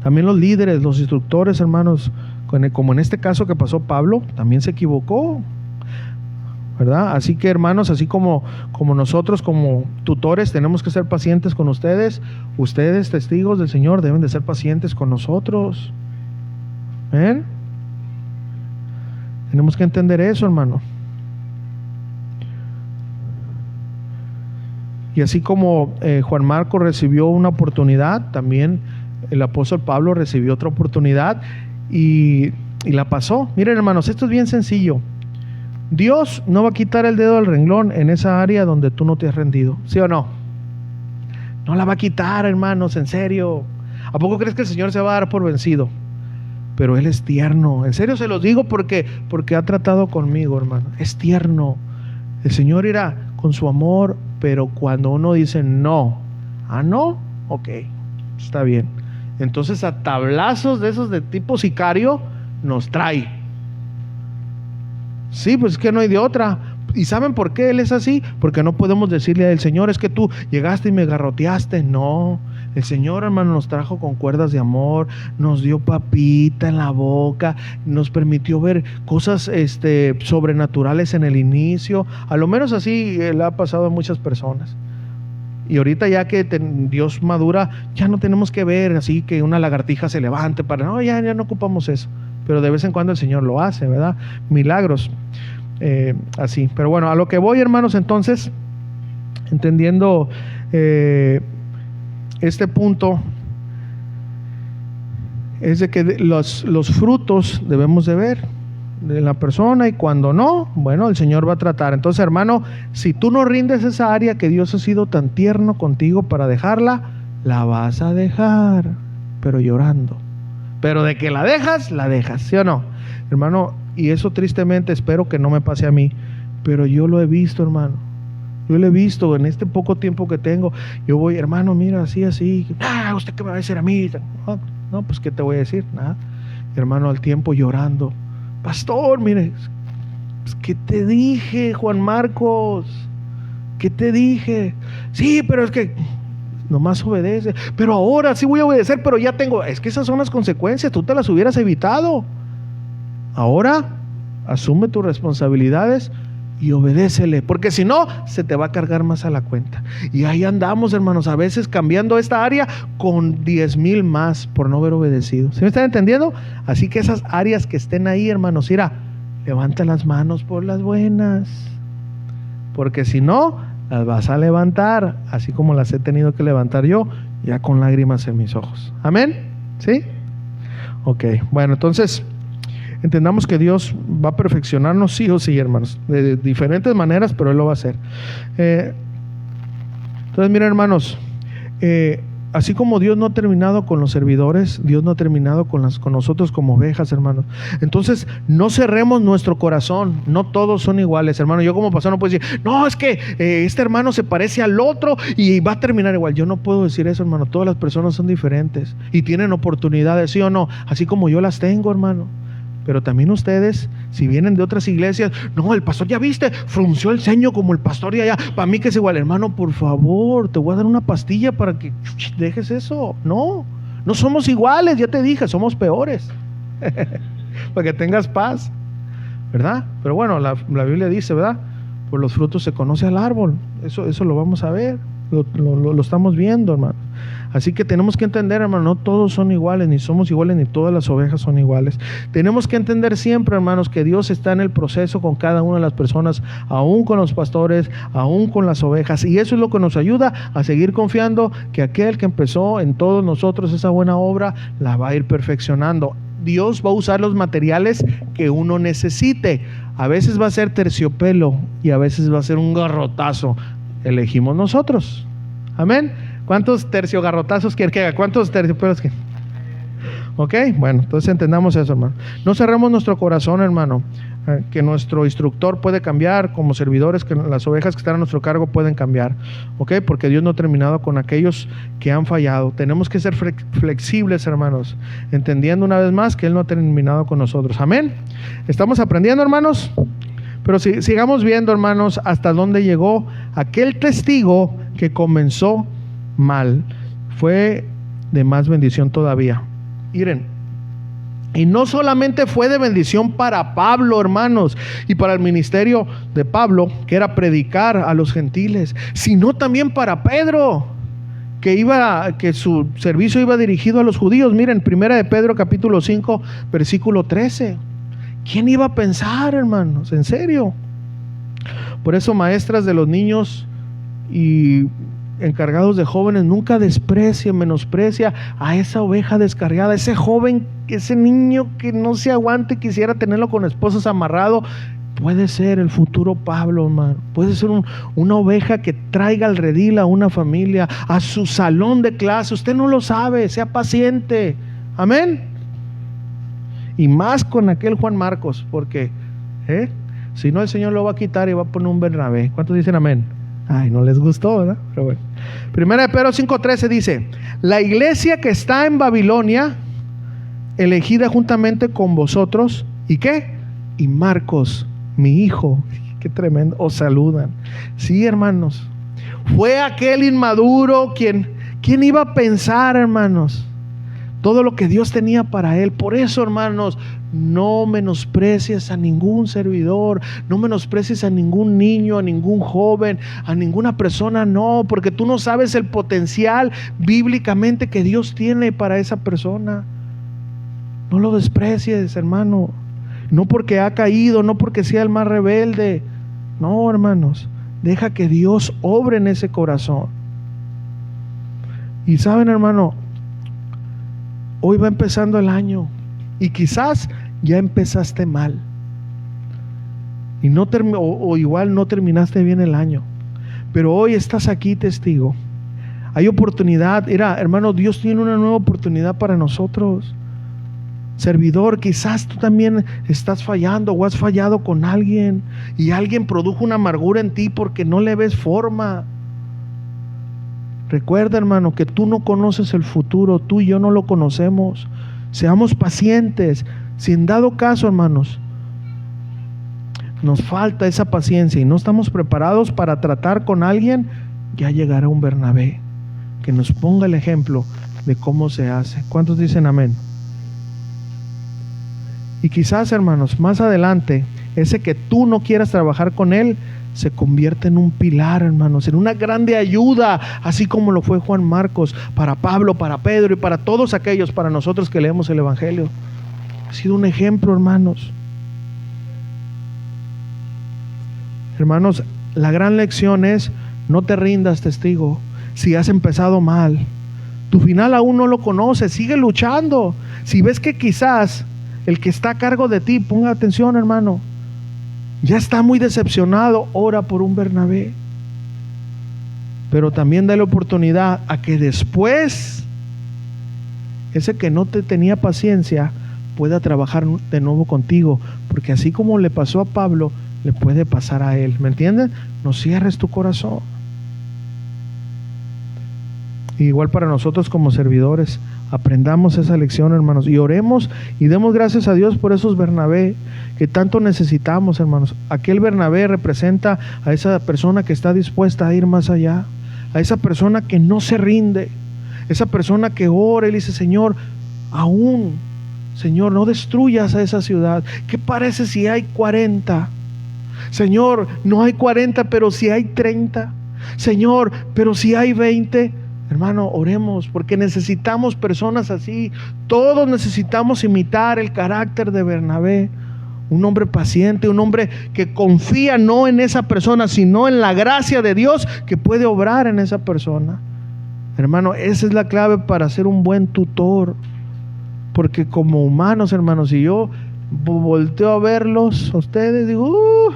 También los líderes, los instructores, hermanos, como en este caso que pasó Pablo, también se equivocó, ¿verdad? Así que, hermanos, así como nosotros como tutores tenemos que ser pacientes con ustedes, ustedes, testigos del Señor, deben de ser pacientes con nosotros. ¿Ven? Tenemos que entender eso, hermano. Y así como Juan Marcos recibió una oportunidad, también el apóstol Pablo recibió otra oportunidad y la pasó. Miren, hermanos, esto es bien sencillo. Dios no va a quitar el dedo del renglón en esa área donde tú no te has rendido, ¿sí o no? No la va a quitar, hermanos, en serio. ¿A poco crees que el Señor se va a dar por vencido? Pero Él es tierno. En serio se los digo porque ha tratado conmigo, hermano. Es tierno. El Señor irá con su amor, pero cuando uno dice no, no, ok, está bien. Entonces a tablazos de esos de tipo sicario nos trae. Sí, pues es que no hay de otra. ¿Y saben por qué Él es así? Porque no podemos decirle al Señor, es que tú llegaste y me garroteaste. No, el Señor, hermano, nos trajo con cuerdas de amor, nos dio papita en la boca, nos permitió ver cosas sobrenaturales en el inicio. A lo menos así le ha pasado a muchas personas. Y ahorita ya que Dios madura, ya no tenemos que ver así que una lagartija se levante para... No, ya no ocupamos eso. Pero de vez en cuando el Señor lo hace, ¿verdad? Milagros. Así, pero bueno, a lo que voy, hermanos, entonces, entendiendo este punto, es de que los frutos debemos de ver de la persona, y cuando no, bueno, el Señor va a tratar. Entonces, hermano, si tú no rindes esa área que Dios ha sido tan tierno contigo para dejarla, la vas a dejar, pero llorando. Pero de que la dejas, ¿sí o no? Hermano, y eso tristemente espero que no me pase a mí, pero yo lo he visto, hermano. Yo lo he visto en este poco tiempo que tengo. Yo voy, hermano, mira, así. ¿Usted qué me va a decir a mí? No, pues ¿qué te voy a decir? Nada. Hermano, al tiempo llorando. Pastor, mire, ¿qué te dije, Juan Marcos? ¿Qué te dije? Sí, pero es que nomás obedece. Pero ahora sí voy a obedecer, pero ya tengo... Es que esas son las consecuencias, tú te las hubieras evitado. Ahora, asume tus responsabilidades y obedécele, porque si no, se te va a cargar más a la cuenta. Y ahí andamos, hermanos, a veces cambiando esta área con 10,000 más por no haber obedecido. ¿Sí me están entendiendo? Así que esas áreas que estén ahí, hermanos, mira, levanta las manos por las buenas, porque si no, las vas a levantar, así como las he tenido que levantar yo, ya con lágrimas en mis ojos. ¿Amén? ¿Sí? Ok, bueno, entonces... entendamos que Dios va a perfeccionarnos sí o sí, hermanos, de diferentes maneras, pero Él lo va a hacer. Entonces, miren, hermanos, así como Dios no ha terminado con los servidores, Dios no ha terminado con nosotros como ovejas, hermanos. Entonces, no cerremos nuestro corazón. No todos son iguales, hermano. Yo como pastor no puedo decir, no, es que este hermano se parece al otro y va a terminar igual. Yo no puedo decir eso, hermano. Todas las personas son diferentes y tienen oportunidades, ¿sí o no? Así como yo las tengo, hermano. Pero también ustedes, si vienen de otras iglesias, no, el pastor, ya viste, frunció el ceño como el pastor de allá, para mí que es igual. Hermano, por favor, te voy a dar una pastilla para que dejes eso. No somos iguales, ya te dije, somos peores. Para que tengas paz, ¿verdad? Pero bueno, la Biblia dice, ¿verdad? Por los frutos se conoce al árbol. Eso lo vamos a ver, lo estamos viendo, hermano. Así que tenemos que entender, hermano, no todos son iguales, ni somos iguales, ni todas las ovejas son iguales. Tenemos que entender siempre, hermanos, que Dios está en el proceso con cada una de las personas, aún con los pastores, aún con las ovejas. Y eso es lo que nos ayuda a seguir confiando que aquel que empezó en todos nosotros esa buena obra, la va a ir perfeccionando. Dios va a usar los materiales que uno necesite. A veces va a ser terciopelo y a veces va a ser un garrotazo. Elegimos nosotros. Amén. ¿Cuántos terciogarrotazos quiere que haga? ¿Cuántos terciopelos quiere? Ok, bueno, entonces entendamos eso, hermano. No cerremos nuestro corazón, hermano, que nuestro instructor puede cambiar, como servidores, que las ovejas que están a nuestro cargo pueden cambiar, ok, porque Dios no ha terminado con aquellos que han fallado. Tenemos que ser flexibles, hermanos, entendiendo una vez más que Él no ha terminado con nosotros. Amén. ¿Estamos aprendiendo, hermanos? Pero sigamos viendo, hermanos, hasta dónde llegó aquel testigo que comenzó mal. Fue de más bendición todavía. Miren, y no solamente fue de bendición para Pablo, hermanos, y para el ministerio de Pablo, que era predicar a los gentiles, sino también para Pedro, que su servicio iba dirigido a los judíos. Miren, 1 de Pedro capítulo 5 versículo 13. ¿Quién iba a pensar, hermanos? En serio. Por eso, maestras de los niños y encargados de jóvenes, nunca desprecia, menosprecia a esa oveja descarriada, ese joven, ese niño que no se aguante, quisiera tenerlo con esposas amarrado. Puede ser el futuro Pablo, hermano. Puede ser una oveja que traiga al redil a una familia, a su salón de clase. Usted no lo sabe, sea paciente. Amén. Y más con aquel Juan Marcos, porque si no, el Señor lo va a quitar y va a poner un Bernabé. ¿Cuántos dicen amén? Ay, no les gustó, ¿verdad? Pero bueno. Primera de Pedro 5:13 dice: la iglesia que está en Babilonia, elegida juntamente con vosotros, ¿y qué? Y Marcos, mi hijo, qué tremendo, os saludan. Sí, hermanos, fue aquel inmaduro quien iba a pensar, hermanos, todo lo que Dios tenía para él. Por eso, hermanos, no menosprecies a ningún servidor, no menosprecies a ningún niño, a ningún joven, a ninguna persona, no, porque tú no sabes el potencial bíblicamente que Dios tiene para esa persona. No lo desprecies, hermano. No porque ha caído, no porque sea el más rebelde. No, hermanos, deja que Dios obre en ese corazón. Y saben, hermano, hoy va empezando el año y quizás ya empezaste mal y o igual no terminaste bien el año, pero hoy estás aquí testigo. Hay oportunidad. Mira, hermano, Dios tiene una nueva oportunidad para nosotros. Servidor, quizás tú también estás fallando o has fallado con alguien y alguien produjo una amargura en ti porque no le ves forma. Recuerda, hermano, que tú no conoces el futuro, tú y yo no lo conocemos. Seamos pacientes. Si en dado caso, hermanos, nos falta esa paciencia y no estamos preparados para tratar con alguien, ya llegará un Bernabé que nos ponga el ejemplo de cómo se hace. ¿Cuántos dicen amén? Y quizás, hermanos, más adelante, ese que tú no quieras trabajar con él, se convierte en un pilar, hermanos, en una grande ayuda, así como lo fue Juan Marcos, para Pablo, para Pedro y para todos aquellos, para nosotros que leemos el Evangelio. Ha sido un ejemplo, hermanos. Hermanos, la gran lección es: no te rindas, testigo. Si has empezado mal, tu final aún no lo conoces, sigue luchando. Si ves que quizás el que está a cargo de ti, ponga atención, hermano, ya está muy decepcionado, ora por un Bernabé. Pero también dale oportunidad a que después ese que no te tenía paciencia pueda trabajar de nuevo contigo, porque así como le pasó a Pablo, le puede pasar a él. ¿Me entienden? No cierres tu corazón. Igual para nosotros como servidores, aprendamos esa lección, hermanos, y oremos y demos gracias a Dios por esos Bernabé que tanto necesitamos, hermanos. Aquel Bernabé representa a esa persona que está dispuesta a ir más allá, a esa persona que no se rinde, esa persona que ora y dice: Señor, aún, Señor, no destruyas a esa ciudad. ¿Qué parece si hay 40? Señor, no hay 40, pero si hay 30. Señor, pero si hay 20. Hermano, oremos, porque necesitamos personas así. Todos necesitamos imitar el carácter de Bernabé. Un hombre paciente, un hombre que confía no en esa persona, sino en la gracia de Dios que puede obrar en esa persona. Hermano, esa es la clave para ser un buen tutor. Porque como humanos, hermanos, si yo volteo a verlos a ustedes, digo,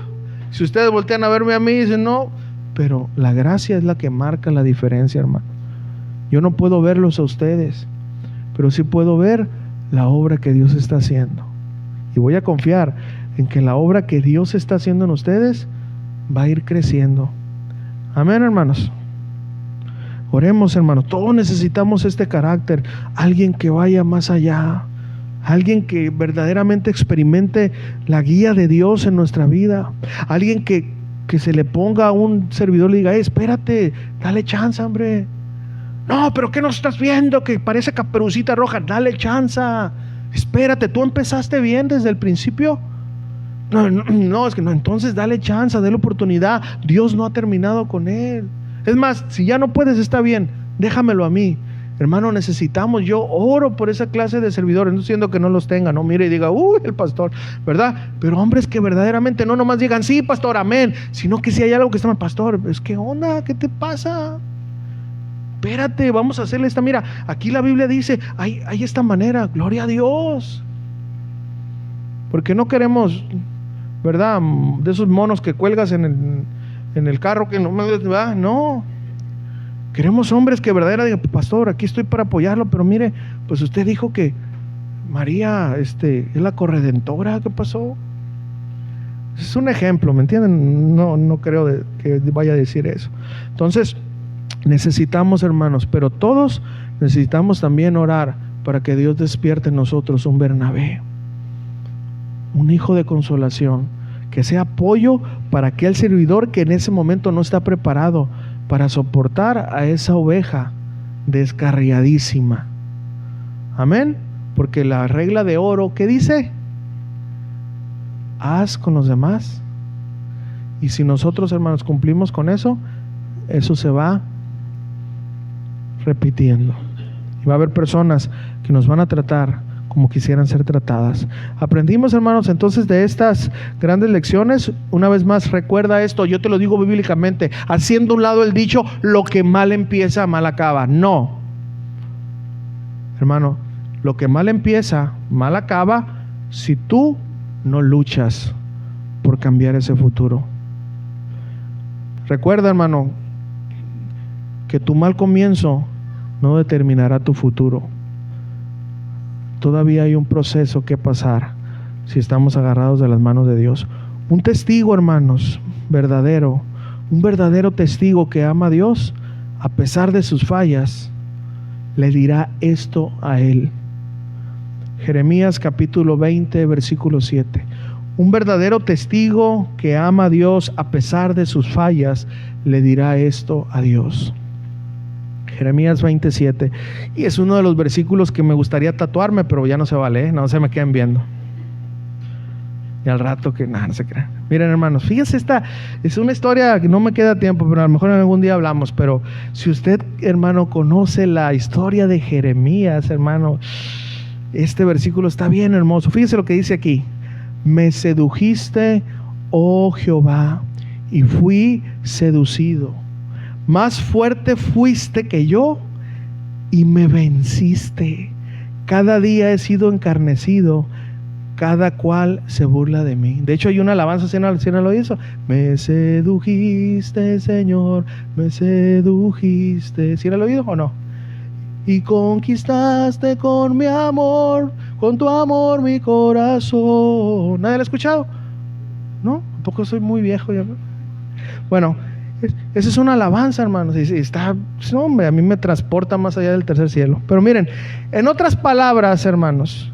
si ustedes voltean a verme a mí, dicen no, pero la gracia es la que marca la diferencia, hermano. Yo no puedo verlos a ustedes, pero sí puedo ver la obra que Dios está haciendo. Y voy a confiar en que la obra que Dios está haciendo en ustedes va a ir creciendo. Amén, hermanos. Oremos, hermanos. Todos necesitamos este carácter. Alguien que vaya más allá. Alguien que verdaderamente experimente la guía de Dios en nuestra vida. Alguien que se le ponga a un servidor y le diga: espérate, dale chance, hombre. No, pero ¿qué no estás viendo? Que parece Caperucita Roja. Dale chance. Espérate, tú empezaste bien desde el principio. No, es que no. Entonces dale chance, dale oportunidad. Dios no ha terminado con él. Es más, si ya no puedes, está bien, déjamelo a mí. Hermano, necesitamos, yo oro por esa clase de servidores, no diciendo que no los tenga, no mire y diga, el pastor, ¿verdad? Pero hombres que verdaderamente no nomás digan, sí, pastor, amén, sino que si hay algo que está mal, pastor, es que onda, ¿qué te pasa? Espérate, vamos a hacerle esta, mira, aquí la Biblia dice, hay esta manera, gloria a Dios. Porque no queremos, ¿verdad? De esos monos que cuelgas en el carro que no me va, no. Queremos hombres que verdaderamente digan, pastor, aquí estoy para apoyarlo, pero mire, pues usted dijo que María es la corredentora, ¿qué pasó? Es un ejemplo, ¿me entienden? No creo que vaya a decir eso. Entonces, necesitamos, hermanos, pero todos necesitamos también orar para que Dios despierte en nosotros un Bernabé, un hijo de consolación, que sea apoyo para aquel servidor que en ese momento no está preparado para soportar a esa oveja descarriadísima. Amén. Porque la regla de oro, ¿qué dice? Haz con los demás. Y si nosotros, hermanos, cumplimos con eso, eso se va repitiendo. Y va a haber personas que nos van a tratar como quisieran ser tratadas. Aprendimos, hermanos, entonces de estas grandes lecciones. Una vez más, recuerda esto, yo te lo digo bíblicamente, haciendo a un lado el dicho, lo que mal empieza, mal acaba. No, hermano, lo que mal empieza, mal acaba si tú no luchas por cambiar ese futuro. Recuerda, hermano, que tu mal comienzo no determinará tu futuro. Todavía hay un proceso que pasar si estamos agarrados de las manos de Dios. Un testigo, hermanos, verdadero, un verdadero testigo que ama a Dios, a pesar de sus fallas, le dirá esto a él. Jeremías capítulo 20, versículo 7. Un verdadero testigo que ama a Dios a pesar de sus fallas, le dirá esto a Dios. Jeremías 27. Y es uno de los versículos que me gustaría tatuarme, pero ya no se vale, no se me queden viendo. Y al rato que no se crean. Miren, hermanos, fíjense, esta es una historia que no me queda tiempo, pero a lo mejor en algún día hablamos. Pero si usted, hermano, conoce la historia de Jeremías, hermano, este versículo está bien hermoso. Fíjense lo que dice aquí. Me sedujiste, oh Jehová, y fui seducido. Más fuerte fuiste que yo y me venciste. Cada día he sido encarnecido, cada cual se burla de mí. De hecho hay una alabanza, ¿sí no lo hizo? Me sedujiste, Señor, me sedujiste. ¿Sí lo oído o no? Y conquistaste con mi amor, con tu amor mi corazón. ¿Nadie lo ha escuchado? ¿No? Tampoco soy muy viejo ya. Bueno, esa es una alabanza, hermanos. Y está, hombre, a mí me transporta más allá del tercer cielo. Pero miren, en otras palabras, hermanos,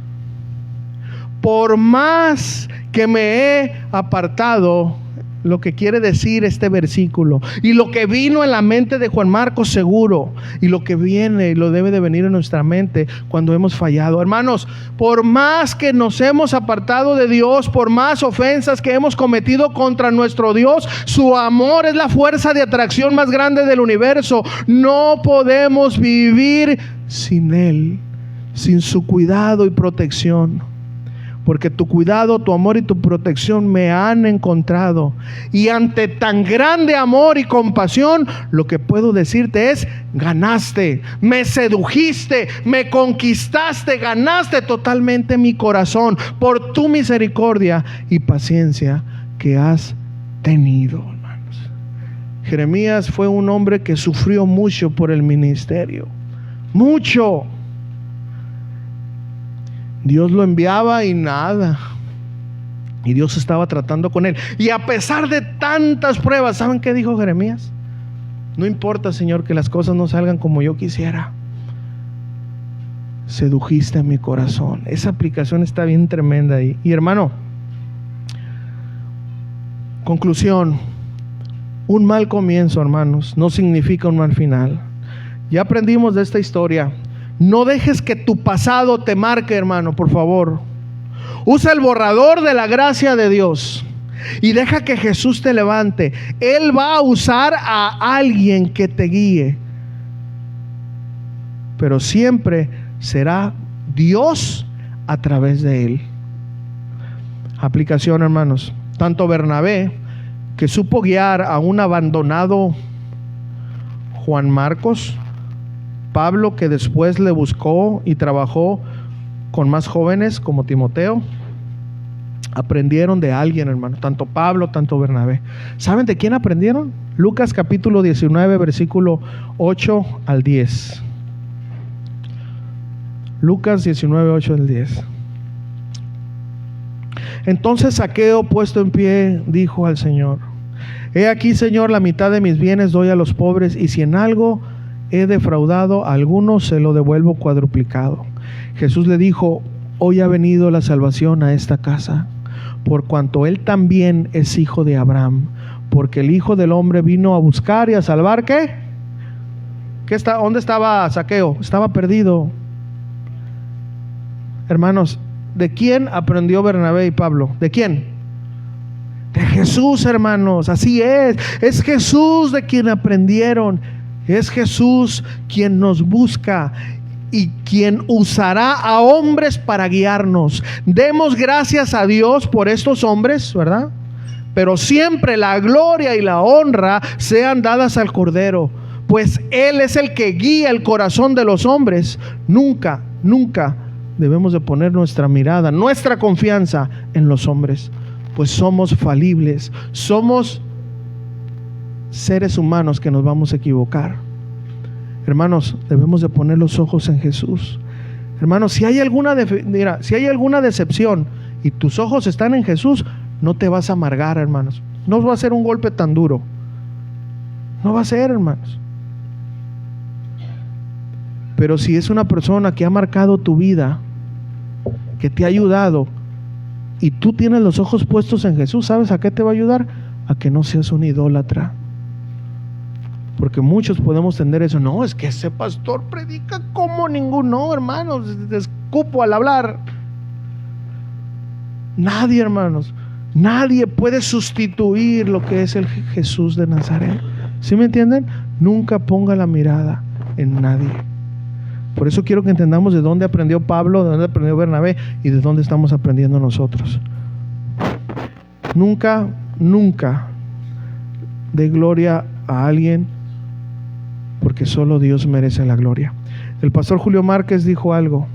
por más que me he apartado, lo que quiere decir este versículo y lo que vino en la mente de Juan Marcos seguro, y lo que viene y lo debe de venir en nuestra mente cuando hemos fallado, hermanos, por más que nos hemos apartado de Dios, por más ofensas que hemos cometido contra nuestro Dios, su amor es la fuerza de atracción más grande del universo. No podemos vivir sin Él, sin su cuidado y protección. Porque tu cuidado, tu amor y tu protección me han encontrado. Y ante tan grande amor y compasión, lo que puedo decirte es: ganaste, me sedujiste, me conquistaste, ganaste totalmente mi corazón por tu misericordia y paciencia que has tenido, hermanos. Jeremías fue un hombre que sufrió mucho por el ministerio, mucho. Dios lo enviaba y nada. Y Dios estaba tratando con él. Y a pesar de tantas pruebas, ¿saben qué dijo Jeremías? No importa, Señor, que las cosas no salgan como yo quisiera. Sedujiste a mi corazón. Esa aplicación está bien tremenda ahí. Y hermano, conclusión: un mal comienzo, hermanos, no significa un mal final. Ya aprendimos de esta historia. No dejes que tu pasado te marque, hermano, por favor. Usa el borrador de la gracia de Dios y deja que Jesús te levante. Él va a usar a alguien que te guíe. pero siempre será Dios a través de él. Aplicación, hermanos. Tanto Bernabé, que supo guiar a un abandonado Juan Marcos, Pablo, que después le buscó y trabajó con más jóvenes como Timoteo, aprendieron de alguien, hermano. Tanto Pablo, tanto Bernabé. ¿Saben de quién aprendieron? Lucas capítulo 19, versículo 8 al 10. Lucas 19, 8 al 10. Entonces Zaqueo, puesto en pie, dijo al Señor: He aquí, Señor, la mitad de mis bienes doy a los pobres, y si en algo he defraudado a alguno, se lo devuelvo cuadruplicado. Jesús le dijo: Hoy ha venido la salvación a esta casa, por cuanto él también es hijo de Abraham, porque el Hijo del Hombre vino a buscar y a salvar, ¿qué? ¿Dónde estaba Zaqueo? Estaba perdido. Hermanos, ¿de quién aprendió Bernabé y Pablo? ¿De quién? De Jesús, hermanos. Así es. Es Jesús de quien aprendieron. Es Jesús quien nos busca y quien usará a hombres para guiarnos. Demos gracias a Dios por estos hombres, ¿verdad? Pero siempre la gloria y la honra sean dadas al Cordero, pues Él es el que guía el corazón de los hombres. Nunca, nunca debemos de poner nuestra mirada, nuestra confianza en los hombres, pues somos falibles, somos seres humanos que nos vamos a equivocar. Hermanos, debemos de poner los ojos en Jesús. Hermanos, si hay alguna decepción y tus ojos están en Jesús, no te vas a amargar, hermanos. No va a ser un golpe tan duro. No va a ser, hermanos. Pero si es una persona que ha marcado tu vida, que te ha ayudado, y tú tienes los ojos puestos en Jesús, ¿sabes a qué te va a ayudar? A que no seas un idólatra. Porque muchos podemos tender eso. No, es que ese pastor predica como ninguno, hermanos. Escupo al hablar. Nadie, hermanos, nadie puede sustituir lo que es el Jesús de Nazaret. ¿Sí me entienden? Nunca ponga la mirada en nadie. Por eso quiero que entendamos de dónde aprendió Pablo, de dónde aprendió Bernabé y de dónde estamos aprendiendo nosotros. Nunca, nunca dé gloria a alguien, porque solo Dios merece la gloria. El pastor Julio Márquez dijo algo: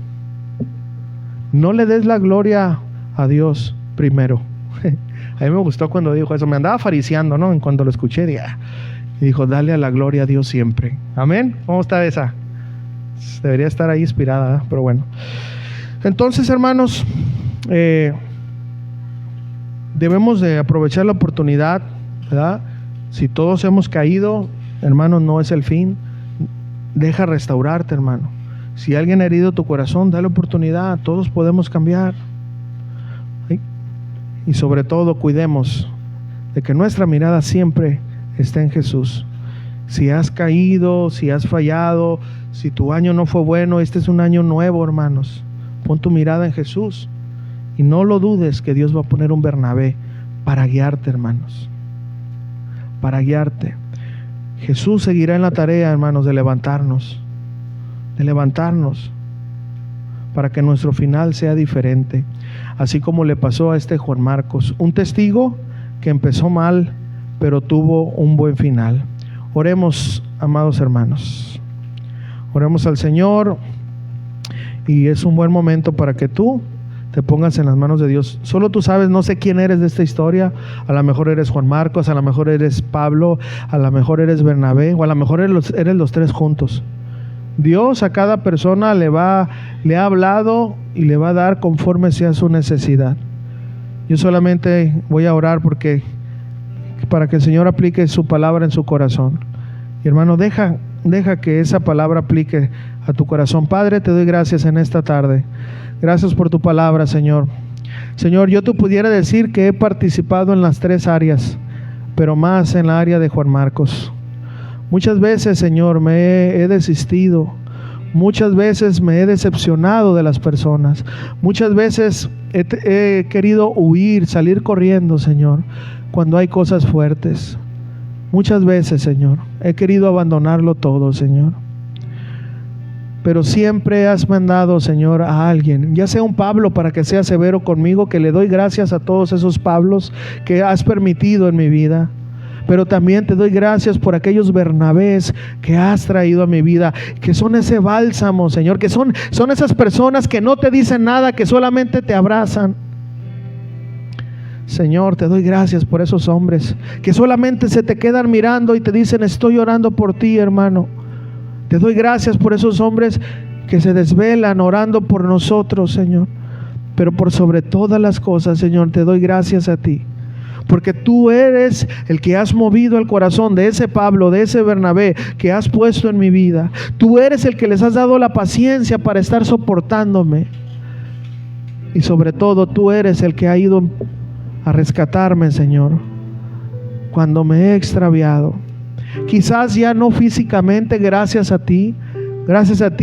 no le des la gloria a Dios primero. A mí me gustó cuando dijo eso. Me andaba fariseando, ¿no? En cuando lo escuché, y dijo: dale a la gloria a Dios siempre. Amén. ¿Cómo está esa? Debería estar ahí inspirada, ¿eh? Pero bueno. Entonces, hermanos, debemos de aprovechar la oportunidad, ¿verdad? Si todos hemos caído, hermano, no es el fin. Deja restaurarte, hermano. Si alguien ha herido tu corazón, dale oportunidad. Todos podemos cambiar. ¿Sí? Y sobre todo, cuidemos de que nuestra mirada siempre esté en Jesús. Si has caído, si has fallado, si tu año no fue bueno, este es un año nuevo, hermanos. Pon tu mirada en Jesús y no lo dudes que Dios va a poner un Bernabé para guiarte, hermanos. Para guiarte. Jesús seguirá en la tarea, hermanos, de levantarnos para que nuestro final sea diferente, así como le pasó a este Juan Marcos, un testigo que empezó mal, pero tuvo un buen final. Oremos, amados hermanos. Oremos al Señor, y es un buen momento para que tú te pongas en las manos de Dios. Solo tú sabes, no sé quién eres de esta historia. A lo mejor eres Juan Marcos, a lo mejor eres Pablo, a lo mejor eres Bernabé, o a lo mejor eres los tres juntos. Dios a cada persona le ha hablado y le va a dar conforme sea su necesidad. Yo solamente voy a orar para que el Señor aplique su palabra en su corazón. Y hermano, deja que esa palabra aplique a tu corazón. Padre, te doy gracias en esta tarde. Gracias por tu palabra, Señor. Señor, yo te pudiera decir que he participado en las tres áreas, pero más en la área de Juan Marcos. Muchas veces, Señor, he desistido. Muchas veces me he decepcionado de las personas. Muchas veces he querido huir, salir corriendo, Señor, cuando hay cosas fuertes. Muchas veces, Señor, he querido abandonarlo todo, Señor. pero siempre has mandado, Señor, a alguien, ya sea un Pablo para que sea severo conmigo, que le doy gracias a todos esos Pablos que has permitido en mi vida. Pero también te doy gracias por aquellos Bernabés que has traído a mi vida, que son ese bálsamo, Señor, que son esas personas que no te dicen nada, que solamente te abrazan. Señor, te doy gracias por esos hombres que solamente se te quedan mirando y te dicen: estoy orando por ti, hermano. Te doy gracias por esos hombres que se desvelan orando por nosotros, Señor. Pero por sobre todas las cosas, Señor, te doy gracias a ti, porque tú eres el que has movido el corazón de ese Pablo, de ese Bernabé que has puesto en mi vida. Tú eres el que les has dado la paciencia para estar soportándome. Y sobre todo, tú eres el que ha ido a rescatarme, Señor, cuando me he extraviado. Quizás ya no físicamente, gracias a ti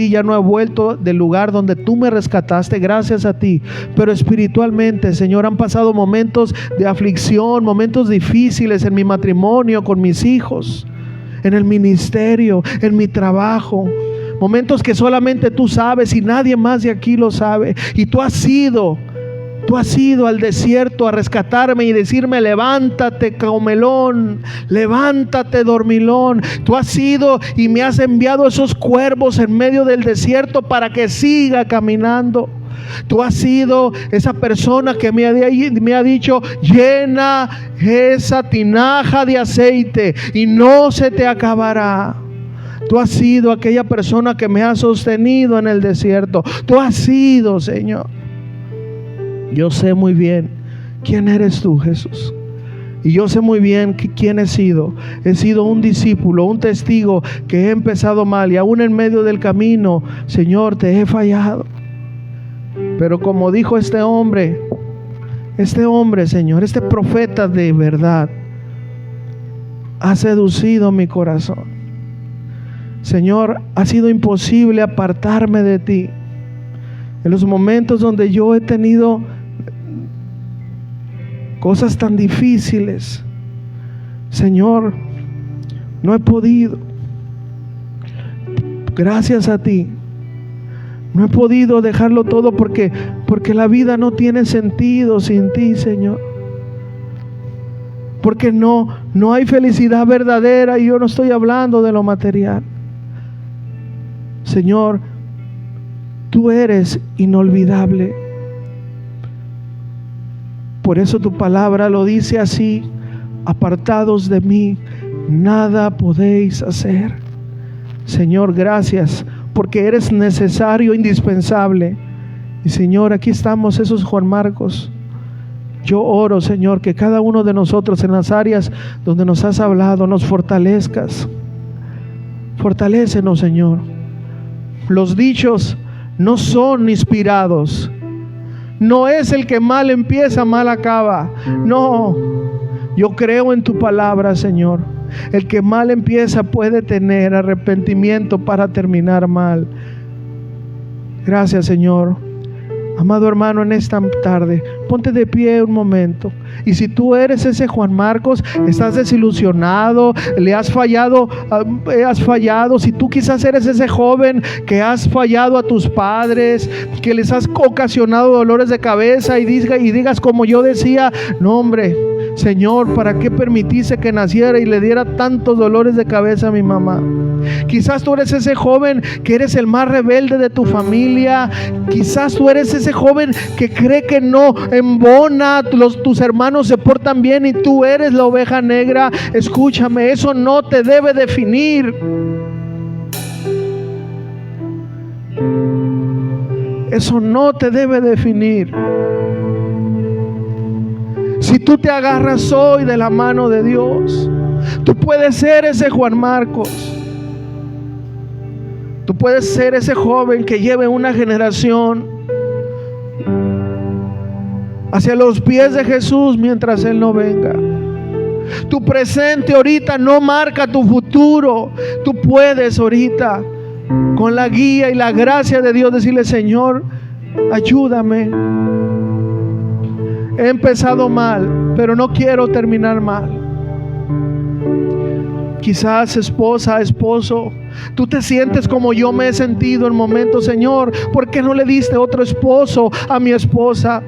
ya no he vuelto del lugar donde tú me rescataste, gracias a ti, pero espiritualmente, Señor, han pasado momentos de aflicción, momentos difíciles en mi matrimonio, con mis hijos, en el ministerio, en mi trabajo, momentos que solamente tú sabes y nadie más de aquí lo sabe. Y tú has ido al desierto a rescatarme y decirme: levántate, comelón, levántate, dormilón. Tú has ido y me has enviado esos cuervos en medio del desierto para que siga caminando. Tú has sido esa persona que me ha dicho: llena esa tinaja de aceite y no se te acabará. Tú has sido aquella persona que me ha sostenido en el desierto. Tú has sido, Señor. Yo sé muy bien quién eres tú, Jesús. Y yo sé muy bien quién he sido. He sido un discípulo, un testigo que he empezado mal. Y aún en medio del camino, Señor, te he fallado. Pero como dijo este hombre, Señor, este profeta de verdad, ha seducido mi corazón. Señor, ha sido imposible apartarme de ti. En los momentos donde yo he tenido cosas tan difíciles, Señor, no he podido. Gracias a ti, no he podido dejarlo todo porque la vida no tiene sentido sin ti, Señor. Porque no hay felicidad verdadera, y yo no estoy hablando de lo material. Señor, tú eres inolvidable. Por eso tu palabra lo dice así: apartados de mí, nada podéis hacer. Señor, gracias, porque eres necesario, indispensable. Y Señor, aquí estamos esos Juan Marcos. Yo oro, Señor, que cada uno de nosotros en las áreas donde nos has hablado, nos fortalezcas. Fortalécenos, Señor. Los dichos no son inspirados. No es el que mal empieza, mal acaba. No, yo creo en tu palabra, Señor. El que mal empieza puede tener arrepentimiento para terminar mal. Gracias, Señor. Amado hermano, en esta tarde, ponte de pie un momento. Y si tú eres ese Juan Marcos, estás desilusionado, le has fallado, si tú quizás eres ese joven que has fallado a tus padres, que les has ocasionado dolores de cabeza, y digas como yo decía: no, hombre, Señor, ¿para qué permitiste que naciera y le diera tantos dolores de cabeza a mi mamá? Quizás tú eres ese joven que eres el más rebelde de tu familia. Quizás tú eres ese joven que cree que no embona, tus hermanos se portan bien y tú eres la oveja negra. Escúchame, eso no te debe definir. Eso no te debe definir. Si tú te agarras hoy de la mano de Dios, tú puedes ser ese Juan Marcos. Tú puedes ser ese joven que lleve una generación hacia los pies de Jesús mientras Él no venga. Tu presente ahorita no marca tu futuro. Tú puedes ahorita, con la guía y la gracia de Dios, decirle: Señor, ayúdame. He empezado mal, pero no quiero terminar mal. Quizás esposa, esposo, tú te sientes como yo me he sentido en momentos. Señor, ¿por qué no le diste otro esposo a mi esposa?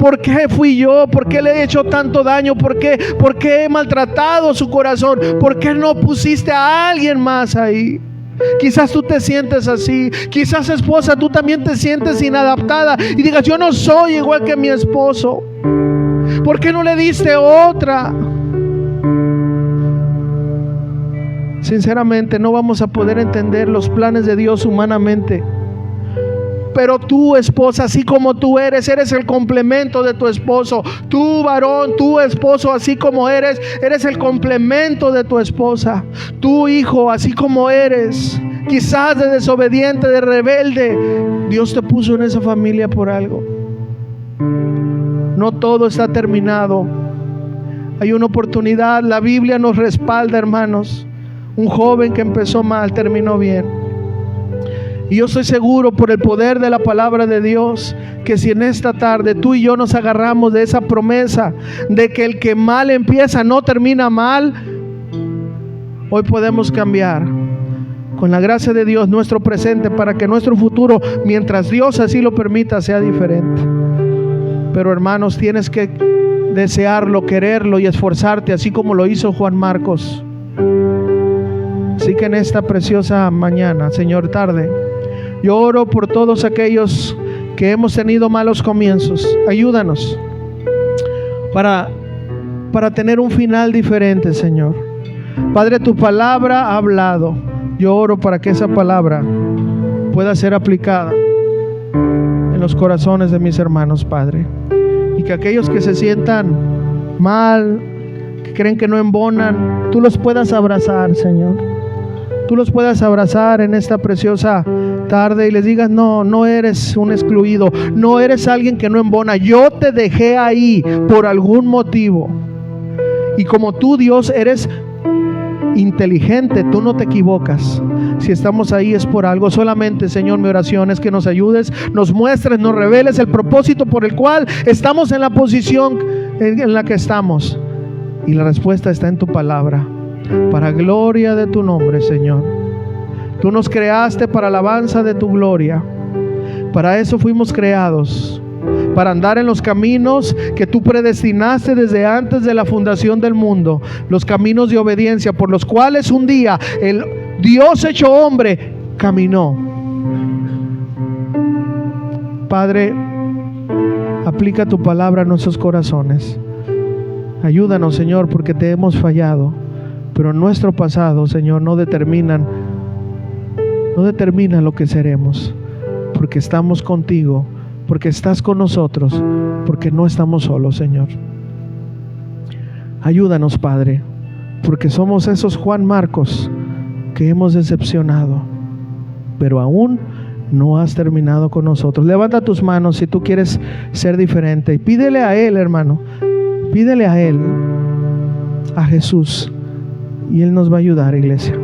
¿Por qué fui yo? ¿Por qué le he hecho tanto daño? ¿Por qué he maltratado su corazón? ¿Por qué no pusiste a alguien más ahí? Quizás tú te sientes así. Quizás, esposa, tú también te sientes inadaptada y digas: yo no soy igual que mi esposo. ¿Por qué no le diste otra? Sinceramente, no vamos a poder entender los planes de Dios humanamente. Pero tú, esposa, así como tú eres el complemento de tu esposo. Tú, varón, tú, esposo, así como eres el complemento de tu esposa. Tu hijo, así como eres, quizás de desobediente, de rebelde, Dios te puso en esa familia por algo. No todo está terminado. Hay una oportunidad. La Biblia nos respalda, hermanos. Un joven que empezó mal terminó bien. Y yo estoy seguro, por el poder de la palabra de Dios, que si en esta tarde tú y yo nos agarramos de esa promesa de que el que mal empieza no termina mal, hoy podemos cambiar con la gracia de Dios nuestro presente para que nuestro futuro, mientras Dios así lo permita, sea diferente. Pero, hermanos, tienes que desearlo, quererlo y esforzarte, así como lo hizo Juan Marcos. Así que en esta preciosa mañana, Señor, tarde, yo oro por todos aquellos que hemos tenido malos comienzos. Ayúdanos para tener un final diferente, Señor. Padre, tu palabra ha hablado. Yo oro para que esa palabra pueda ser aplicada en los corazones de mis hermanos, Padre. Y que aquellos que se sientan mal, que creen que no embonan, tú los puedas abrazar, Señor. Tú los puedas abrazar en esta preciosa tarde y les digas: no eres un excluido, no eres alguien que no embona. Yo te dejé ahí por algún motivo. Y como tú, Dios, eres inteligente, tú no te equivocas. Si estamos ahí es por algo. Solamente, Señor, mi oración es que nos ayudes, nos muestres, nos reveles el propósito por el cual estamos en la posición en la que estamos. Y la respuesta está en tu palabra. Para gloria de tu nombre, Señor. Tú nos creaste para alabanza de tu gloria. Para eso fuimos creados, para andar en los caminos que tú predestinaste desde antes de la fundación del mundo, los caminos de obediencia por los cuales un día el Dios hecho hombre caminó. Padre, aplica tu palabra a nuestros corazones. Ayúdanos, Señor, porque te hemos fallado. Pero nuestro pasado, Señor, no determina lo que seremos, porque estamos contigo, porque estás con nosotros, porque no estamos solos, Señor. Ayúdanos, Padre, porque somos esos Juan Marcos que hemos decepcionado, pero aún no has terminado con nosotros. Levanta tus manos si tú quieres ser diferente y pídele a Él, hermano, pídele a Él, a Jesús. Y Él nos va a ayudar, iglesia.